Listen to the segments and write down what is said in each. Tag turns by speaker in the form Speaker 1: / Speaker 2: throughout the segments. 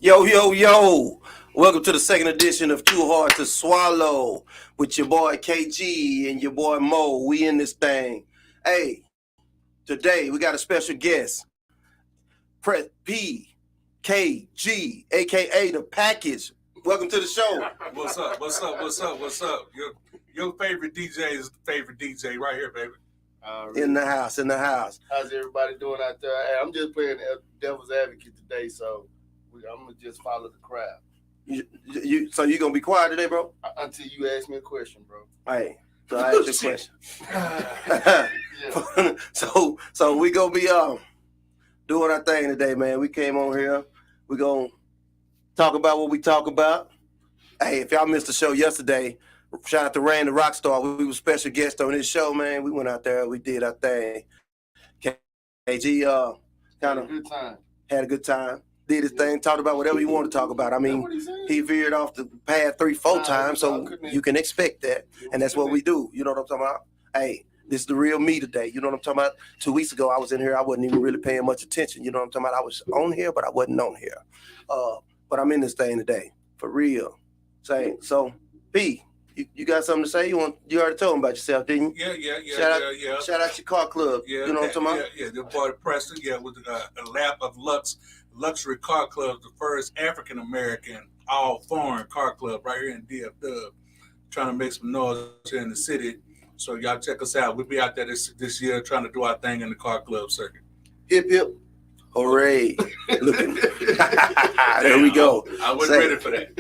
Speaker 1: Yo, yo, yo. Welcome to the second edition of Too Hard to Swallow with your boy KG and your boy Mo. We in this thing. Hey, today we got a special guest. Press PKG, aka the package. Welcome to the show.
Speaker 2: What's up? What's up? What's up? What's up? Your favorite DJ is the favorite DJ right here, baby.
Speaker 1: In the house.
Speaker 3: How's everybody doing out there? Hey, I'm just playing devil's advocate today, so I'm gonna just follow the crowd.
Speaker 1: So you gonna be quiet today, bro?
Speaker 3: Until you ask me a question, bro.
Speaker 1: Hey, so I asked you a question. So we gonna be doing our thing today, man. We came on here. We gonna talk about what we talk about. Hey, if y'all missed the show yesterday, shout out to Rain the Rockstar. We were special guest on this show, man. We went out there, we did our thing. KG kind of had a good time. Did his thing, talked about whatever you want to talk about. I mean, he veered off the path 3-4 times, so you can expect that. And that's what we do. You know what I'm talking about? Hey, this is the real me today. You know what I'm talking about? 2 weeks ago, I was in here. I wasn't even really paying much attention. You know what I'm talking about? I was on here, but I wasn't on here. But I'm in this thing today, for real. So, P, you got something to say? You already told him about yourself, didn't you?
Speaker 2: Yeah.
Speaker 1: Shout out your car club.
Speaker 2: Yeah,
Speaker 1: you know what I'm talking about?
Speaker 2: Yeah, the boy Preston, with a lap of luxury car club, the first African American all foreign car club right here in DFW, trying to make some noise here in the city. So y'all check us out. We'll be out there this year trying to do our thing in the car club circuit.
Speaker 1: Hip hip. Hooray. Looking. There we go.
Speaker 2: I wasn't ready for that.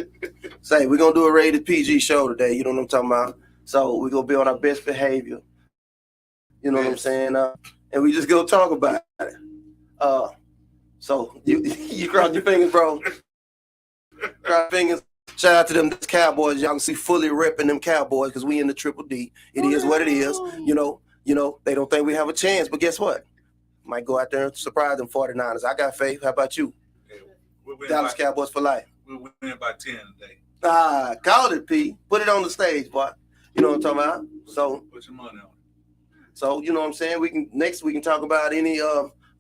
Speaker 1: We're going to do a rated PG show today. You know what I'm talking about? So we're going to be on our best behavior. You know what I'm saying? And we just going to talk about it. So you cross your fingers, bro. Cross your fingers. Shout out to them Cowboys. Y'all can see fully repping them Cowboys because we in the Triple D. It is what it is. You know, they don't think we have a chance, but guess what? Might go out there and surprise them 49ers. I got faith. How about you?
Speaker 2: Yeah,
Speaker 1: Dallas Cowboys for life.
Speaker 2: We'll win by 10 today.
Speaker 1: Called it, P. Put it on the stage, boy. You know what I'm talking about? So
Speaker 2: put your money on it.
Speaker 1: So you know what I'm saying? We can talk about any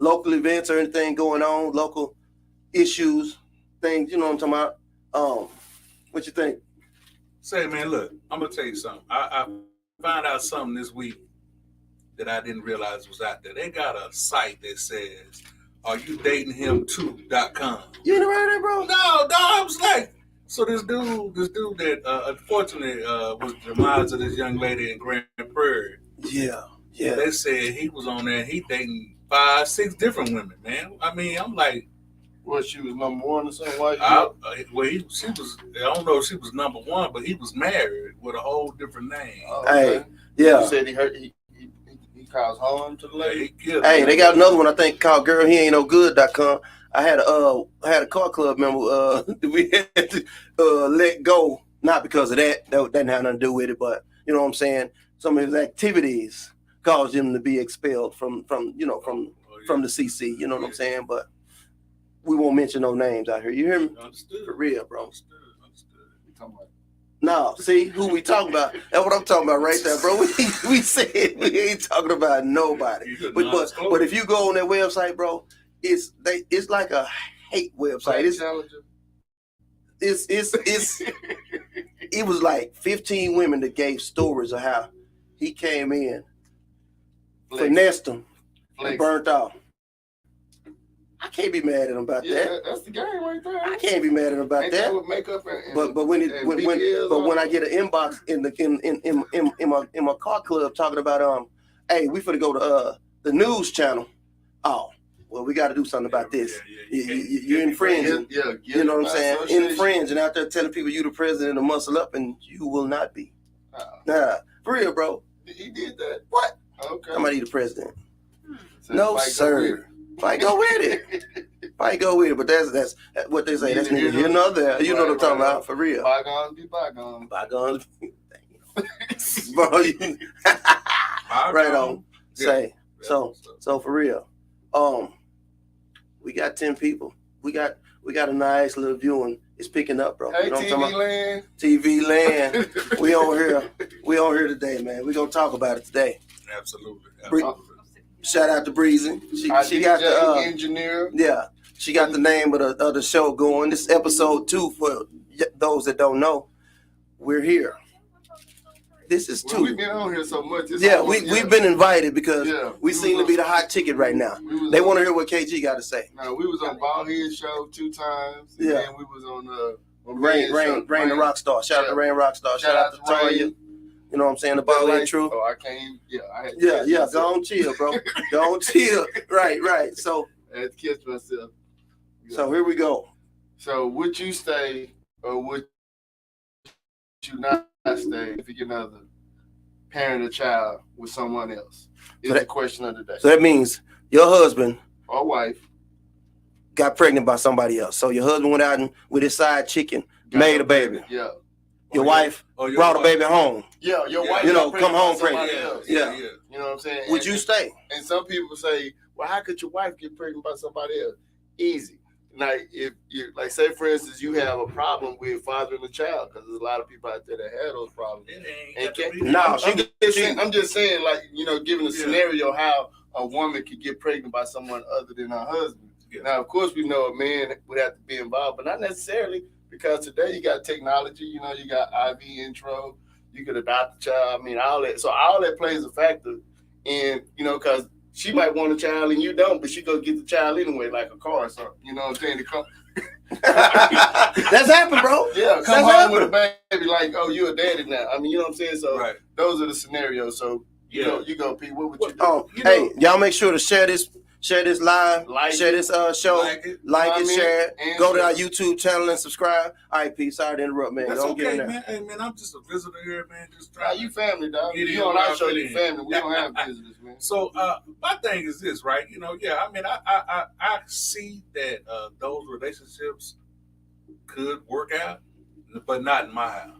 Speaker 1: local events or anything going on, local issues, things, you know what I'm talking about? What you think?
Speaker 2: Say, man, look, I'm gonna tell you something. I found out something this week that I didn't realize was out there. They got a site that says, "Are you dating him too.com?"
Speaker 1: You ain't heard that, bro?
Speaker 2: No, I was like, so this dude that unfortunately was the demise of this young lady in Grand Prairie.
Speaker 1: Yeah.
Speaker 2: They said he was on there. He dating 5-6 different women, man. I mean, I'm like,
Speaker 3: well, she was number one or something like
Speaker 2: that. She was. I don't know if she was number one, but he was married with a whole different name.
Speaker 3: Oh, okay.
Speaker 1: Hey, yeah.
Speaker 3: You said he caused harm to the lady.
Speaker 1: Hey, they got another one I think called "Girl He Ain't No Good.com." I had a car club member we had to let go, not because of that. That didn't have nothing to do with it, but you know what I'm saying. Some of his activities caused him to be expelled from the CC. You know what I'm saying, but we won't mention no names out here. You hear me?
Speaker 2: Understood.
Speaker 1: For real, bro.
Speaker 2: Understood.
Speaker 1: No, see who we talking about. That's what I'm talking about right there, bro. We said we ain't talking about nobody. But if you go on that website, bro, it's like a hate website. It was like 15 women that gave stories of how he came in, finessed them, and burnt off. I can't be mad at him about that.
Speaker 3: That's the game right there.
Speaker 1: I can't be mad at him about that.
Speaker 3: With makeup and
Speaker 1: but when I get an inbox in my car club talking about hey, we finna go to the news channel. Oh, well, we got to do something about this. You're infringing. You know what I'm saying? Infringing out there telling people you the president to muscle up, and you will not be. Nah, for real, bro.
Speaker 3: He did that.
Speaker 1: What?
Speaker 3: Okay.
Speaker 1: Somebody the president? No, sir. Fight go with it. But that's what they say. That's neither here nor there. You know what I'm talking about, for real.
Speaker 3: Bygones be bygones.
Speaker 1: Bygones. Bro, right on. Say so for real. We got 10 people. We got a nice little viewing. It's picking up, bro.
Speaker 3: Hey,
Speaker 1: you know
Speaker 3: TV
Speaker 1: what I'm
Speaker 3: land.
Speaker 1: TV land. We on here. We on here today, man. We gonna talk about it today.
Speaker 2: Absolutely.
Speaker 1: Shout out to Breezy. She got the
Speaker 3: engineer.
Speaker 1: Yeah. She got the name of the show going. This is episode 2 for those that don't know. We're here. This is 2.
Speaker 3: Well, we've been on here so much.
Speaker 1: We've been invited because we seem to be the hot ticket right now. They want to hear what KG got to say.
Speaker 3: No, we was on Ballhead Show 2 times. And then we was on
Speaker 1: Rain the Rockstar. Shout out to Rain Rockstar. Shout out to Toya. You know what I'm saying? The Ballhead Truth.
Speaker 3: Oh, I can't even. Yeah,
Speaker 1: Go on, chill, bro. Go on, chill. Right. So
Speaker 3: I had to catch myself.
Speaker 1: So here we go.
Speaker 3: So would you stay or would you not stay if you another parent a child with someone else? Is the question of the day.
Speaker 1: So that means your husband
Speaker 3: or wife
Speaker 1: got pregnant by somebody else. So your husband went out and with his side chicken made a baby.
Speaker 3: Yeah.
Speaker 1: Your wife brought a baby home.
Speaker 3: Yeah, your wife.
Speaker 1: Come home pregnant.
Speaker 3: Yeah. You know what I'm saying?
Speaker 1: Would you stay?
Speaker 3: And some people say, well, how could your wife get pregnant by somebody else? Easy. Like if you say for instance you have a problem with fathering a child, because there's a lot of people out there that have those problems. I'm just saying, like, given a scenario how a woman could get pregnant by someone other than her husband. Yeah. Now, of course, we know a man would have to be involved, but not necessarily, because today you got technology. You got IV intro. You could adopt the child. I mean, all that. So all that plays a factor, and because she might want a child and you don't, but she go get the child anyway, like a car or something. You know what I'm saying? To come.
Speaker 1: That's happened, bro.
Speaker 3: Yeah, come home with a baby, like, oh, you're a daddy now. I mean, you know what I'm saying? So those are the scenarios. So you go, Pete. What would you do?
Speaker 1: Oh, hey, y'all make sure to share this live, share this show, like it, share it, go to our YouTube channel and subscribe. All right, Pete, sorry to interrupt, man.
Speaker 2: That's
Speaker 1: don't
Speaker 2: okay,
Speaker 1: get in there.
Speaker 2: Man. Hey, man, I'm just a visitor here, man. Just trying.
Speaker 3: You family, dog. You on our show, you family. We don't have visitors, man.
Speaker 2: So my thing is this, right? I mean, I see that those relationships could work out, but not in my house.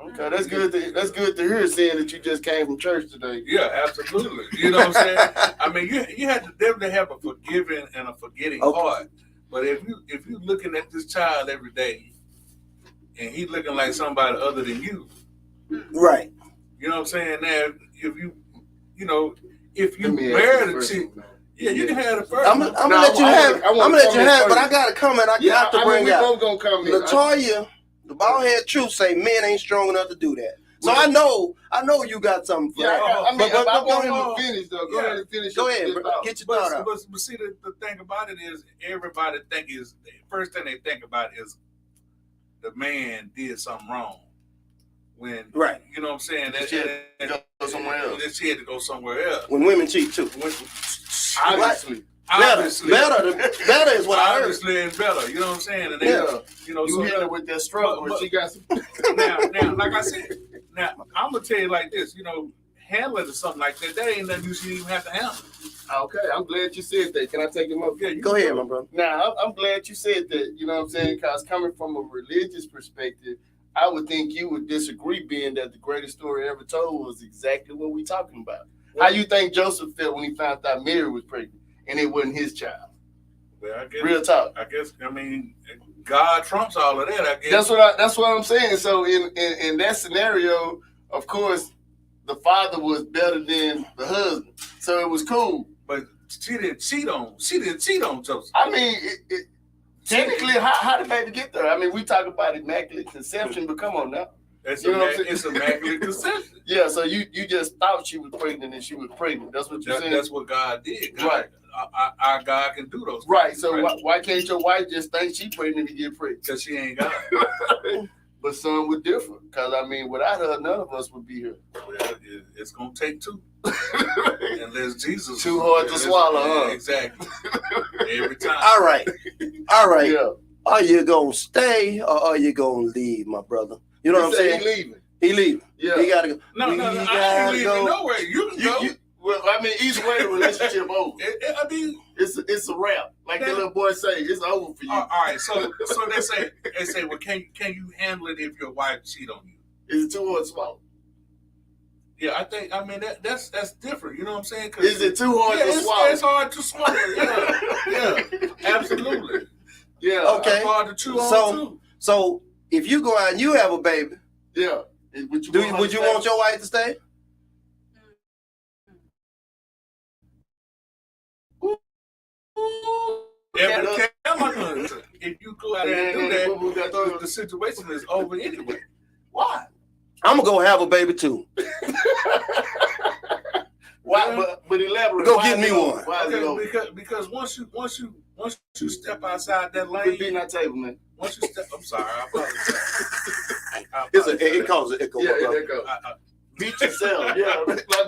Speaker 3: Okay, that's good to hear, seeing that you just came from church today.
Speaker 2: Yeah, absolutely. You know what I'm saying? I mean, you have to definitely have a forgiving and a forgetting heart. But if you looking at this child every day and he looking like somebody other than you,
Speaker 1: right?
Speaker 2: You know what I'm saying? Now, if you married a chick, you can have the first.
Speaker 1: I'm gonna let you have it, but I got a comment I have to bring out.
Speaker 3: Both gonna come in.
Speaker 1: Latoya, the Ballhead Truth, say men ain't strong enough to do that. So I know you got something for that.
Speaker 3: I want him to finish though. Go ahead and finish.
Speaker 1: Go ahead, bro. Get your thought out.
Speaker 2: But see, the thing about it is, everybody the first thing they think about is the man did something wrong. When you know what I'm saying? That
Speaker 3: she had to go somewhere else.
Speaker 2: That she had to go somewhere else.
Speaker 1: When women cheat too.
Speaker 3: Obviously.
Speaker 1: Better is what I heard.
Speaker 2: Obviously, it's better. You know what I'm saying? And
Speaker 3: you hit her with that struggle where she got some.
Speaker 2: now, like I said, I'm gonna tell you like this. Handling or something like that. That ain't nothing you should even have to handle.
Speaker 3: Okay, I'm glad you said that. Can I take him up?
Speaker 2: Yeah,
Speaker 1: go ahead, my brother.
Speaker 3: Now, I'm glad you said that. You know what I'm saying? Because coming from a religious perspective, I would think you would disagree, being that the greatest story ever told was exactly what we're talking about. How you think Joseph felt when he found out Mary was pregnant and it wasn't his child?
Speaker 2: Well, I guess,
Speaker 3: real talk.
Speaker 2: I mean, God trumps all of that. I guess
Speaker 3: that's what I'm saying. So in that scenario, of course, the father was better than the husband, so it was cool.
Speaker 2: But she didn't cheat on Joseph.
Speaker 3: I mean, technically, how did baby get there? I mean, we talk about immaculate conception, but come on now.
Speaker 2: It's immaculate conception.
Speaker 3: Yeah, so you just thought she was pregnant and she was pregnant. That's what you're saying?
Speaker 2: That's what God did.
Speaker 3: Right.
Speaker 2: Our God can do those things.
Speaker 3: Right, so why can't your wife just think she pregnant to get pregnant?
Speaker 2: Because she ain't God.
Speaker 3: But some would differ. Because, I mean, without her, none of us would be here.
Speaker 2: Well, it's going to take two. Unless Jesus.
Speaker 3: Too hard to swallow, huh?
Speaker 2: Exactly. Every time.
Speaker 1: All right.
Speaker 3: Yeah.
Speaker 1: Are you going to stay or are you going to leave, my brother? You know what I'm saying?
Speaker 3: He leaving.
Speaker 1: Yeah. He got to go.
Speaker 2: No, I ain't leaving nowhere. You can go.
Speaker 3: Well, I mean, either way, the relationship over.
Speaker 2: I mean,
Speaker 3: it's a wrap. Like the little boy say, it's over for you.
Speaker 2: All right. So they say, well, can you handle it if your wife cheat on you?
Speaker 3: Is it too hard to swallow?
Speaker 2: Yeah, I mean that's different. You know what I'm saying?
Speaker 3: Is it too hard to swallow?
Speaker 2: It's hard to swallow. Yeah, absolutely.
Speaker 3: Yeah.
Speaker 1: Okay.
Speaker 2: It's hard to chew on too.
Speaker 1: So if you go out and you have a baby,
Speaker 3: yeah, would you
Speaker 1: want your wife to stay?
Speaker 2: If you go out there and do that, the situation is over anyway.
Speaker 3: Why?
Speaker 1: I'm gonna go have a baby too.
Speaker 3: Why? But elaborate.
Speaker 1: Go get me one.
Speaker 3: Why is it over?
Speaker 2: Because once you step outside that lane,
Speaker 3: be not table, man.
Speaker 2: Once you step, I'm sorry, I
Speaker 1: It
Speaker 2: apologize.
Speaker 1: causes an echo.
Speaker 3: Yeah, echo. Beat yourself. Yeah,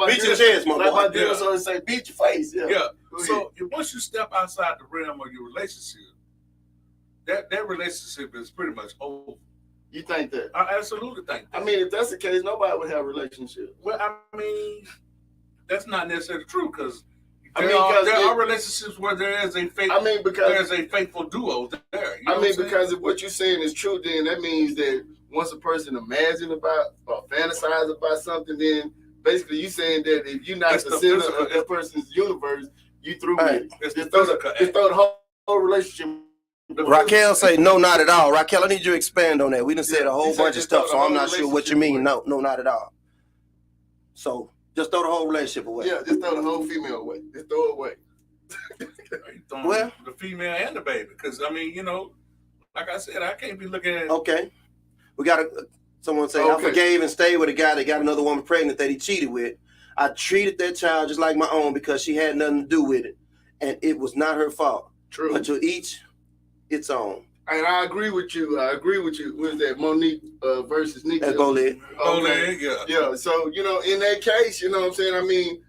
Speaker 1: beat your chest, my boy.
Speaker 3: My dealers always say, beat your face. Yeah.
Speaker 2: So once you step outside the realm of your relationship, that relationship is pretty much over.
Speaker 3: You think that?
Speaker 2: I absolutely think that.
Speaker 3: I mean, if that's the case, nobody would have a relationship.
Speaker 2: Well, I mean, that's not necessarily true because there are relationships where there is a faithful. There's a faithful duo there.
Speaker 3: Because if what you're saying is true, then that means that once a person imagines about or fantasizes about something, then basically you saying that if you're not the center of that person's universe, you through with it. Just throw the whole relationship.
Speaker 1: Raquel say no, not at all. Raquel, I need you to expand on that. We done said a whole bunch of stuff, so I'm not sure what you mean. No, not at all. So just throw the whole relationship away.
Speaker 3: Yeah, just throw the whole female away. Just throw it away.
Speaker 2: Well, the female and the baby, because I mean, like I said, I can't be looking at.
Speaker 1: Okay, we got someone say I forgave and stayed with a guy that got another woman pregnant that he cheated with. I treated that child just like my own because she had nothing to do with it, and it was not her fault.
Speaker 3: True.
Speaker 1: But to each its own.
Speaker 3: And I agree with you. What is that? Monique versus Nika.
Speaker 1: That's Boleg.
Speaker 2: Okay.
Speaker 3: Yeah. So, in that case, you know what I'm saying? I mean,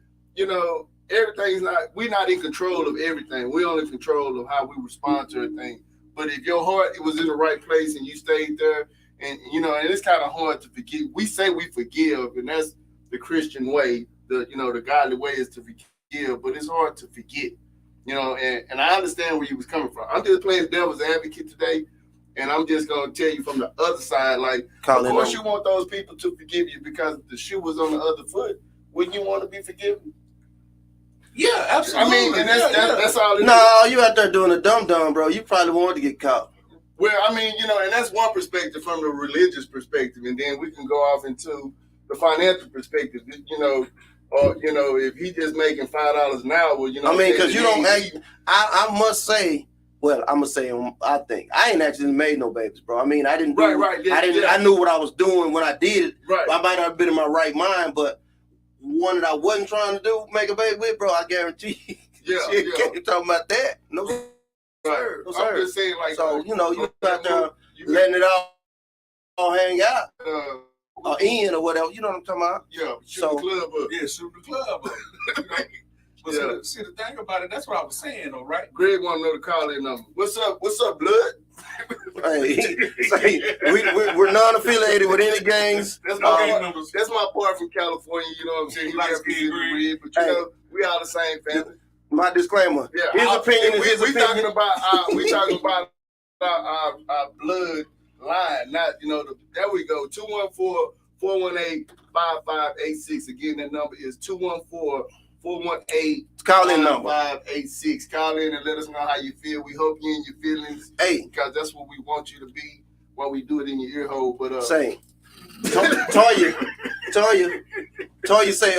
Speaker 3: we're not in control of everything. We're only in control of how we respond to everything. But if your heart was in the right place and you stayed there, and it's kind of hard to forgive. We say we forgive, and that's the Christian way. The godly way is to forgive, but it's hard to forget. And I understand where you was coming from. I'm just playing devil's advocate today, and I'm just going to tell you from the other side, like, of course you want those people to forgive you because the shoe was on the other foot. Wouldn't you want to be forgiven?
Speaker 2: Yeah, absolutely.
Speaker 3: I mean, and that's all it is.
Speaker 1: No, you out there doing a dumb, bro. You probably wanted to get caught.
Speaker 3: Well, I mean, and that's one perspective from the religious perspective, and then we can go off into the financial perspective, Or, if he just making $5 an hour,
Speaker 1: I mean, because you don't. I must say, well, I'm gonna say, I think I ain't actually made no babies, bro. I mean, I didn't. I knew what I was doing when I did it.
Speaker 3: Right.
Speaker 1: I might not have been in my right mind, but one that I wasn't trying to do, make a baby with, bro. I guarantee. You can't talk about that. No, sir. No, sir.
Speaker 3: I'm just saying, like,
Speaker 1: so you out there letting it all hang out. Or in or whatever, you know what I'm talking about?
Speaker 3: Yeah, shoot the club up.
Speaker 2: Yeah, shoot the club up. But see, the thing about it, that's what I was saying, though, right?
Speaker 3: Greg want to know the call-in number. What's up, blood?
Speaker 1: Hey, we're non-affiliated with any gangs.
Speaker 3: That's my boy from California, you know what I'm saying? He likes to red, but we all the same family.
Speaker 1: My disclaimer.
Speaker 3: Yeah,
Speaker 1: his opinion is his opinion.
Speaker 3: We talking about our blood line, not there we go. 214-418-5586. Again, that number is 214-418
Speaker 1: call in number
Speaker 3: 5586. Call in and let us know how you feel. We hope you're in your feelings.
Speaker 1: Hey,
Speaker 3: because that's what we want you to be while we do it in your ear hole. But
Speaker 1: same. Toya say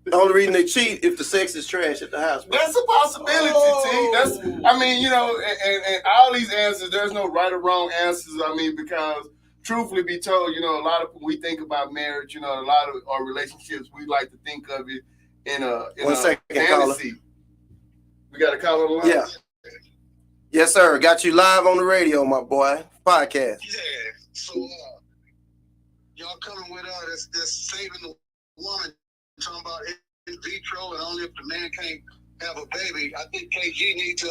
Speaker 1: the only reason they cheat if the sex is trash at the house. Bro.
Speaker 3: That's a possibility, T. And all these answers, there's no right or wrong answers. I mean, because truthfully be told, a lot of when we think about marriage, a lot of our relationships, we like to think of it in a fantasy. Caller. We got a caller on the line?
Speaker 1: Yeah. Yes, sir. Got you live on the radio, my boy. Podcast.
Speaker 4: Yeah. So y'all coming with this saving the woman. Talking about in vitro and only if the man can't have a baby. I think KG needs to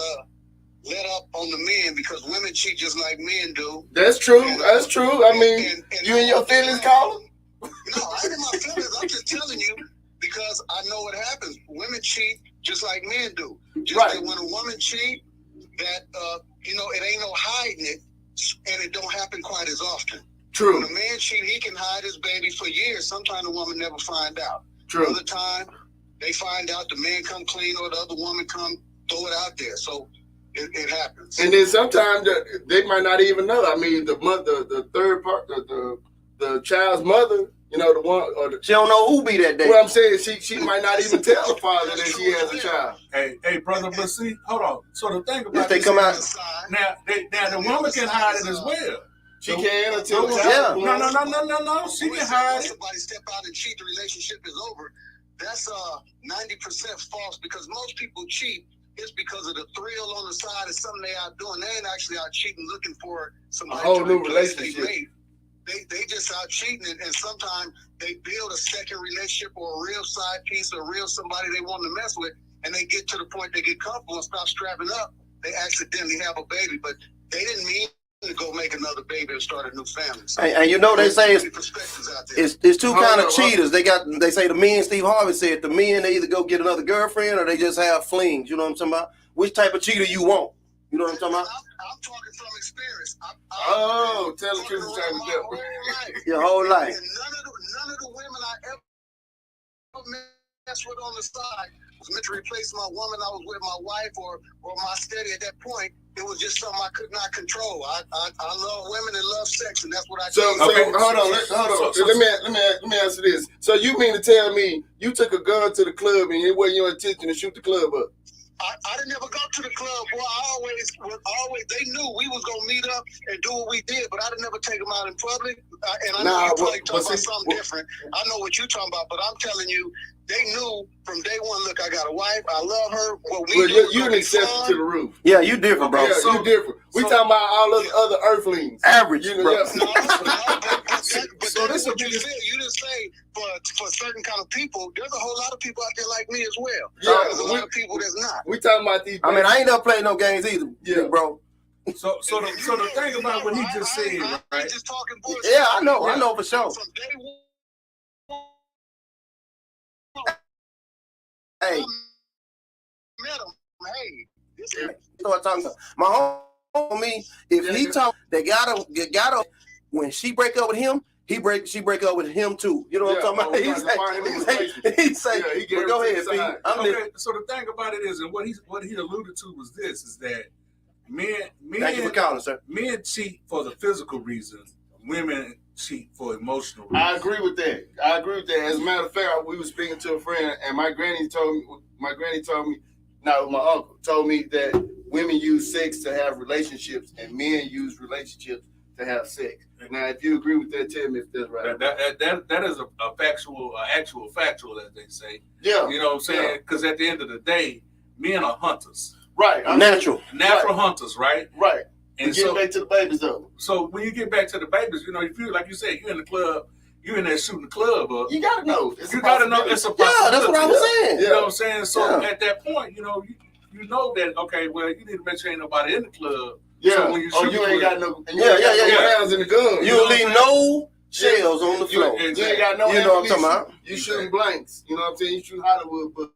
Speaker 4: let up on the men because women cheat just like men do.
Speaker 3: That's true. That's true. I mean, you in your feelings, caller?
Speaker 4: No, I ain't in my feelings. I'm just telling you because I know what happens. Women cheat just like men do. Just like when a woman cheat, that it ain't no hiding it, and it don't happen quite as often.
Speaker 3: True.
Speaker 4: When a man cheat, he can hide his baby for years. Sometimes the woman never find out.
Speaker 3: True.
Speaker 4: Other time, they find out the man come clean or the other woman come throw it out there. So it happens.
Speaker 3: And then sometimes they might not even know. I mean, the third part, the child's mother You know, the one or the.
Speaker 1: She don't know who be that day.
Speaker 3: What I'm saying, she might not even tell the father that she has a child.
Speaker 2: Hey, brother, but see, hold on. So the thing about
Speaker 1: if they come out,
Speaker 2: now the woman can hide it as well.
Speaker 3: She can until the
Speaker 1: yeah.
Speaker 3: child.
Speaker 2: No. She can hide it.
Speaker 4: Somebody step out and cheat, the relationship is over. That's 90% false because most people cheat. It's because of the thrill on the side. It's something they out doing. They ain't actually out cheating, looking for somebody
Speaker 3: a whole
Speaker 4: to
Speaker 3: new
Speaker 4: replace
Speaker 3: relationship.
Speaker 4: They just out cheating, and sometimes they build a second relationship or a real side piece or real somebody they want to mess with, and they get to the point they get comfortable and stop strapping up. They accidentally have a baby, but they didn't mean to go make another baby and start a new family. So
Speaker 1: and you know they say it's two kind of cheaters. They say the men. Steve Harvey said the men, they either go get another girlfriend or they just have flings. You know what I'm talking about? Which type of cheater you want? You know what I'm talking about?
Speaker 4: I'm talking from experience.
Speaker 3: Tell the truth,
Speaker 1: your whole life.
Speaker 4: And none of the women I ever messed with on the side was meant to replace my woman I was with, my wife, or my steady. At that point, it was just something I could not control. I love women and love sex, and that's what I do.
Speaker 3: So hold on. Let me answer this. So you mean to tell me you took a gun to the club and it wasn't your intention to shoot the club up?
Speaker 4: I didn't never go to the club. Boy, I always they knew we was gonna meet up and do what we did, but I didn't never take them out in public. And I know you're probably talking about something different. I know what you're talking about, but I'm telling you, they knew from day one. Look, I got a wife. I love her.
Speaker 3: You're an exception to the roof.
Speaker 1: Yeah, you different, bro.
Speaker 3: Yeah, you different. We talking about all those other earthlings.
Speaker 1: Average, bro.
Speaker 4: Yeah. But that's what you said. You didn't say for certain kind of people. There's a whole lot of people out there like me as well.
Speaker 3: Yeah,
Speaker 4: there's a lot of people that's not.
Speaker 3: We talking about these.
Speaker 1: I mean, I ain't never played no games either, bro.
Speaker 2: So the thing about what he just said, right?
Speaker 4: Just talking bullshit.
Speaker 1: Yeah, I know for sure.
Speaker 4: From day one.
Speaker 1: Hey,
Speaker 4: Met him. Hey, this is
Speaker 1: what I'm talking about. My homie, if he talk, they gotta. When she break up with him, she break up with him too. You know what I'm talking about? He say, go ahead, Steve.
Speaker 2: Okay, so the thing about it is, and what he alluded to was this: is that
Speaker 1: Thank you for calling, sir.
Speaker 3: Men
Speaker 2: cheat for the physical reasons. Women cheat for emotional reasons.
Speaker 3: I agree with that. As a matter of fact, we were speaking to a friend, and my granny told me, no, my uncle told me that women use sex to have relationships, and men use relationships to have sex. Now, if you agree with that, tell me if that's right.
Speaker 2: That is actual factual, as they say.
Speaker 3: Yeah.
Speaker 2: You know what I'm saying? Because at the end of the day, men are hunters.
Speaker 3: Right.
Speaker 1: Natural
Speaker 2: Hunters, right?
Speaker 3: Right.
Speaker 2: And
Speaker 3: getting back to the babies, though.
Speaker 2: So when you get back to the babies, you know, if you, like you said, you're in the club, you're in there shooting the club up.
Speaker 3: You gotta know.
Speaker 2: You gotta know it's a possibility.
Speaker 1: Yeah, that's what I was saying.
Speaker 2: You know what I'm saying? So at that point, you know, you know that, okay, well, you need to make sure ain't nobody in the club.
Speaker 3: Yeah.
Speaker 2: So when you shoot
Speaker 3: you ain't got no.
Speaker 1: Yeah.
Speaker 3: Rounds in the gun.
Speaker 1: You don't leave no shells on the floor.
Speaker 3: You ain't got no.
Speaker 1: You know what I'm talking about?
Speaker 3: You shooting blanks. You know what I'm saying? You shoot Hollywood, but.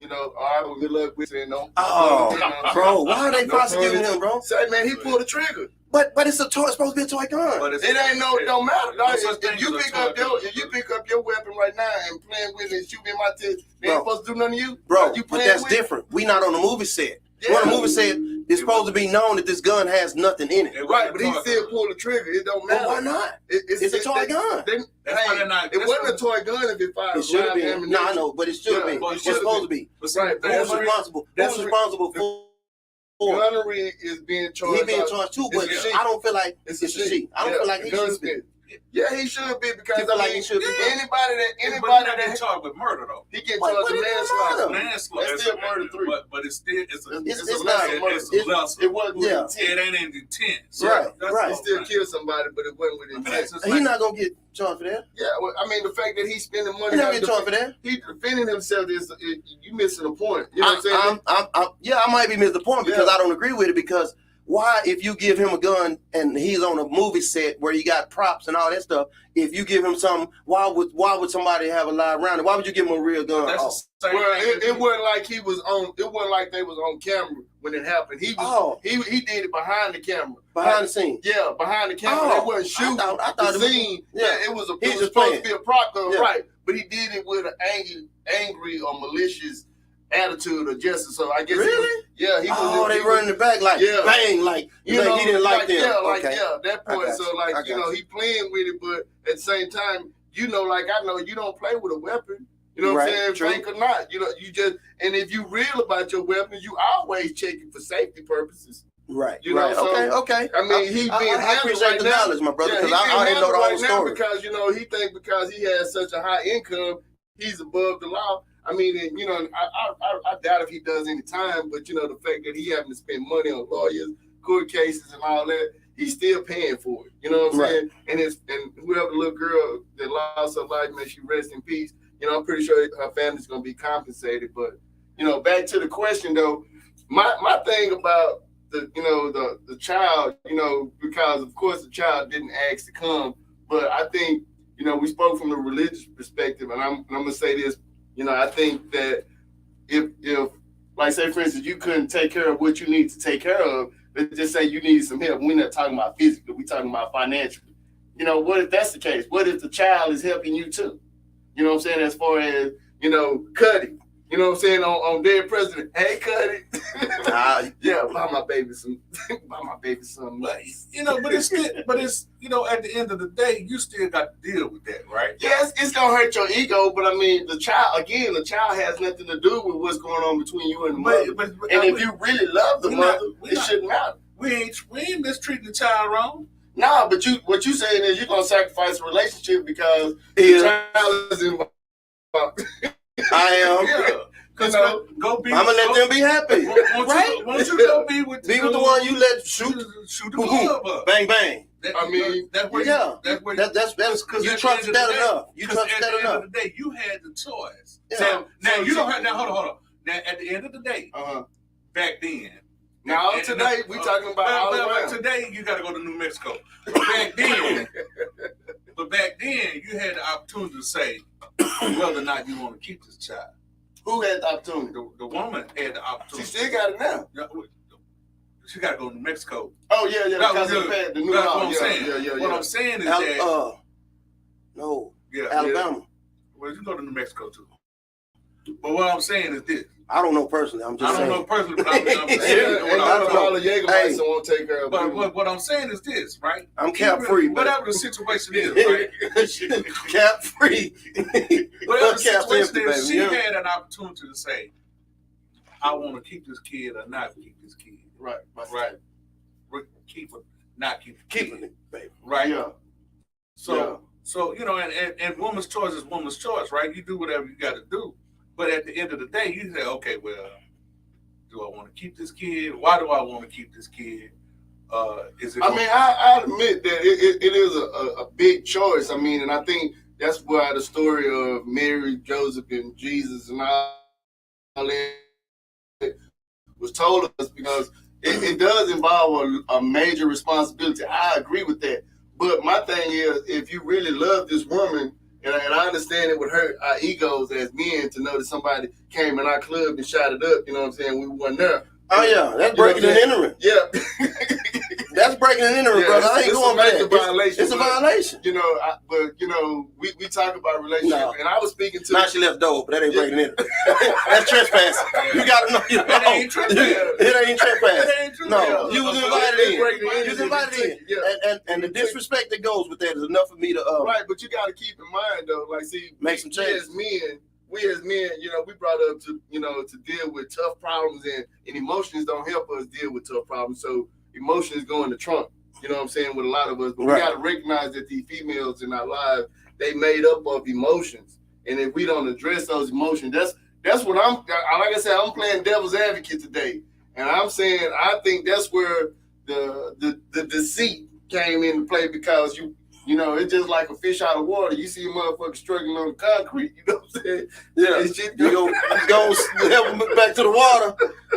Speaker 3: You know, all right, good luck with it. No.
Speaker 1: Oh, bro, why are they prosecuting him, bro?
Speaker 3: Say, man, he pulled the trigger.
Speaker 1: But it's supposed to be a toy gun.
Speaker 3: But it don't matter. If you pick up your weapon right now and playing with it and shoot me in my chest, they ain't supposed to do nothing to you.
Speaker 1: Bro, but that's different. We not on the movie set. Yeah. On the movie set, it's supposed to be known that this gun has nothing in it.
Speaker 3: Right, but he still pulled the trigger. It don't matter.
Speaker 1: But why not? It's a toy gun.
Speaker 3: It wasn't a toy gun if it fired.
Speaker 1: It should have been. No, I know, but it should be. It's supposed to be.
Speaker 3: Right.
Speaker 1: Who's responsible? Who's responsible for?
Speaker 3: Gunnery is being charged.
Speaker 1: He being charged too, but I don't feel like it's a cheat. I don't feel like he should be.
Speaker 3: Yeah, he should be because
Speaker 1: I feel like he should be.
Speaker 2: Anybody that charged with murder though.
Speaker 3: He get charged with manslaughter.
Speaker 2: Manslaughter.
Speaker 3: That's still murder 3.
Speaker 2: But it's still it's not
Speaker 3: murder. It wasn't with intent.
Speaker 2: It ain't in intent.
Speaker 1: Right.
Speaker 3: He still killed somebody, but it wasn't with intent.
Speaker 1: He's not gonna get charged for that.
Speaker 3: Yeah, well, I mean the fact that he's spending money.
Speaker 1: He's not get charged for that.
Speaker 3: He defending himself you missing the point. You know what I'm saying?
Speaker 1: I might be missing the point because I don't agree with it because. Why, if you give him a gun and he's on a movie set where you got props and all that stuff, if you give him something, why would somebody have a live round? Why would you give him a real gun?
Speaker 3: Well, it wasn't like he was on. It wasn't like they was on camera when it happened. He did it behind the camera,
Speaker 1: behind the scene.
Speaker 3: Yeah, behind the camera. They wasn't shooting. I thought the scene. It was supposed to be a prop gun, right? But he did it with an angry or malicious attitude or gesture. So I guess
Speaker 1: Really?
Speaker 3: he was
Speaker 1: they running it back like bang, like he didn't like them.
Speaker 3: That point. So he playing with it, but at the same time, like I know you don't play with a weapon. You know what I'm saying?
Speaker 1: True.
Speaker 3: Fake or not, you just and if you real about your weapon, you always check it for safety purposes.
Speaker 1: Right.
Speaker 3: You know, so,
Speaker 1: okay.
Speaker 3: I mean, he's being
Speaker 1: I appreciate the knowledge, my brother, because I didn't know the whole story.
Speaker 3: Because he think because he has such a high income, he's above the law. I mean, and, I doubt if he does any time, but the fact that he having to spend money on lawyers, court cases, and all that, he's still paying for it. You know what I'm saying? And whoever the little girl that lost her life, may she rest in peace. I'm pretty sure her family's gonna be compensated. But back to the question though, my thing about the child, because of course the child didn't ask to come, but I think we spoke from the religious perspective, and I'm gonna say this, I think that if like say for instance you couldn't take care of what you need to take care of, let's just say you need some help. We're not talking about physically, we're talking about financially. What if that's the case? What if the child is helping you too? You know what I'm saying? As far as, Cuddy. You know what I'm saying? On Dead President. Hey, Cuddy. Buy my baby some nuts.
Speaker 2: But it's at the end of the day, you still got to deal with that, right?
Speaker 3: Yes, it's gonna hurt your ego, but I mean the child has nothing to do with what's going on between you and the mother. And if you really love the mother, it shouldn't matter.
Speaker 2: We ain't mistreating the child wrong.
Speaker 3: Nah, but what you saying is you're gonna sacrifice a relationship because the child is involved.
Speaker 1: I am.
Speaker 2: Yeah. Go be.
Speaker 1: I'm gonna let them be happy.
Speaker 2: Won't you go be with
Speaker 1: the one you let shoot
Speaker 2: the glove up.
Speaker 1: Bang bang.
Speaker 2: That's where
Speaker 1: because you trust that enough. You trust that enough. At the end of the
Speaker 2: day, you had the choice.
Speaker 1: Yeah.
Speaker 2: Now you don't have. Now hold on. Now at the end of the day, back then.
Speaker 3: Now today we talking about all around.
Speaker 2: Today you got to go to New Mexico. Back then, you had the opportunity to say whether or not you want to keep this child.
Speaker 3: Who had the opportunity?
Speaker 2: The woman had the opportunity.
Speaker 3: She still got it now.
Speaker 2: She got to go to New Mexico.
Speaker 3: Oh yeah. Because of the new law.
Speaker 2: What I'm saying. What I'm saying is that
Speaker 1: Alabama.
Speaker 2: Well, you go to New Mexico too. But what I'm saying is this.
Speaker 1: I don't know personally. I'm just saying.
Speaker 2: I don't know personally, but I'm saying.
Speaker 3: All the Jägermeister won't take care of it.
Speaker 2: But what I'm saying is this, right?
Speaker 1: I'm cap free.
Speaker 2: Whatever the situation is, right?
Speaker 1: Cap free.
Speaker 2: Whatever the situation is, she had an opportunity to say, I want to keep this kid or not keep this kid.
Speaker 3: Right.
Speaker 2: Keep it, not keep it.
Speaker 1: Keeping it, baby.
Speaker 2: Right?
Speaker 3: Yeah.
Speaker 2: So and woman's choice is woman's choice, right? You do whatever you got to do. But at the end of the day, you say, okay, well, do I want to keep this kid? Why do I want to keep this kid?
Speaker 3: I admit that it is a big choice. I mean, and I think that's why the story of Mary, Joseph, and Jesus and all that was told us, because it does involve a major responsibility. I agree with that. But my thing is, if you really love this woman, and I understand it would hurt our egos as men to know that somebody came in our club and shot it up, you know what I'm saying? We weren't there.
Speaker 1: Oh, yeah. That's breaking and entering.
Speaker 3: Yeah.
Speaker 1: That's breaking and entering, brother. I ain't going back. It's a violation.
Speaker 3: We talk about relationship, and I was speaking to.
Speaker 1: Now she left door, but that ain't breaking and entering. That's trespassing. You got to know.
Speaker 2: That ain't trespassing.
Speaker 1: It ain't trespassing.
Speaker 2: That ain't trespassing.
Speaker 1: No, you was invited in.
Speaker 3: You
Speaker 1: was invited in.
Speaker 3: Yeah.
Speaker 1: And the disrespect that goes with that is enough for me to.
Speaker 3: Right, but you got to keep in mind, though, like, see,
Speaker 1: make some changes.
Speaker 3: We as men, we brought up to deal with tough problems, and emotions don't help us deal with tough problems. So emotions go in the trunk, you know what I'm saying, with a lot of us. But we got to recognize that these females in our lives, they made up of emotions. And if we don't address those emotions, that's what like I said, I'm playing devil's advocate today. And I'm saying, I think that's where the deceit came into play, because it's just like a fish out of water. You see a motherfucker struggling on the concrete, you know what I'm saying?
Speaker 1: Yeah, you go help him back to the water.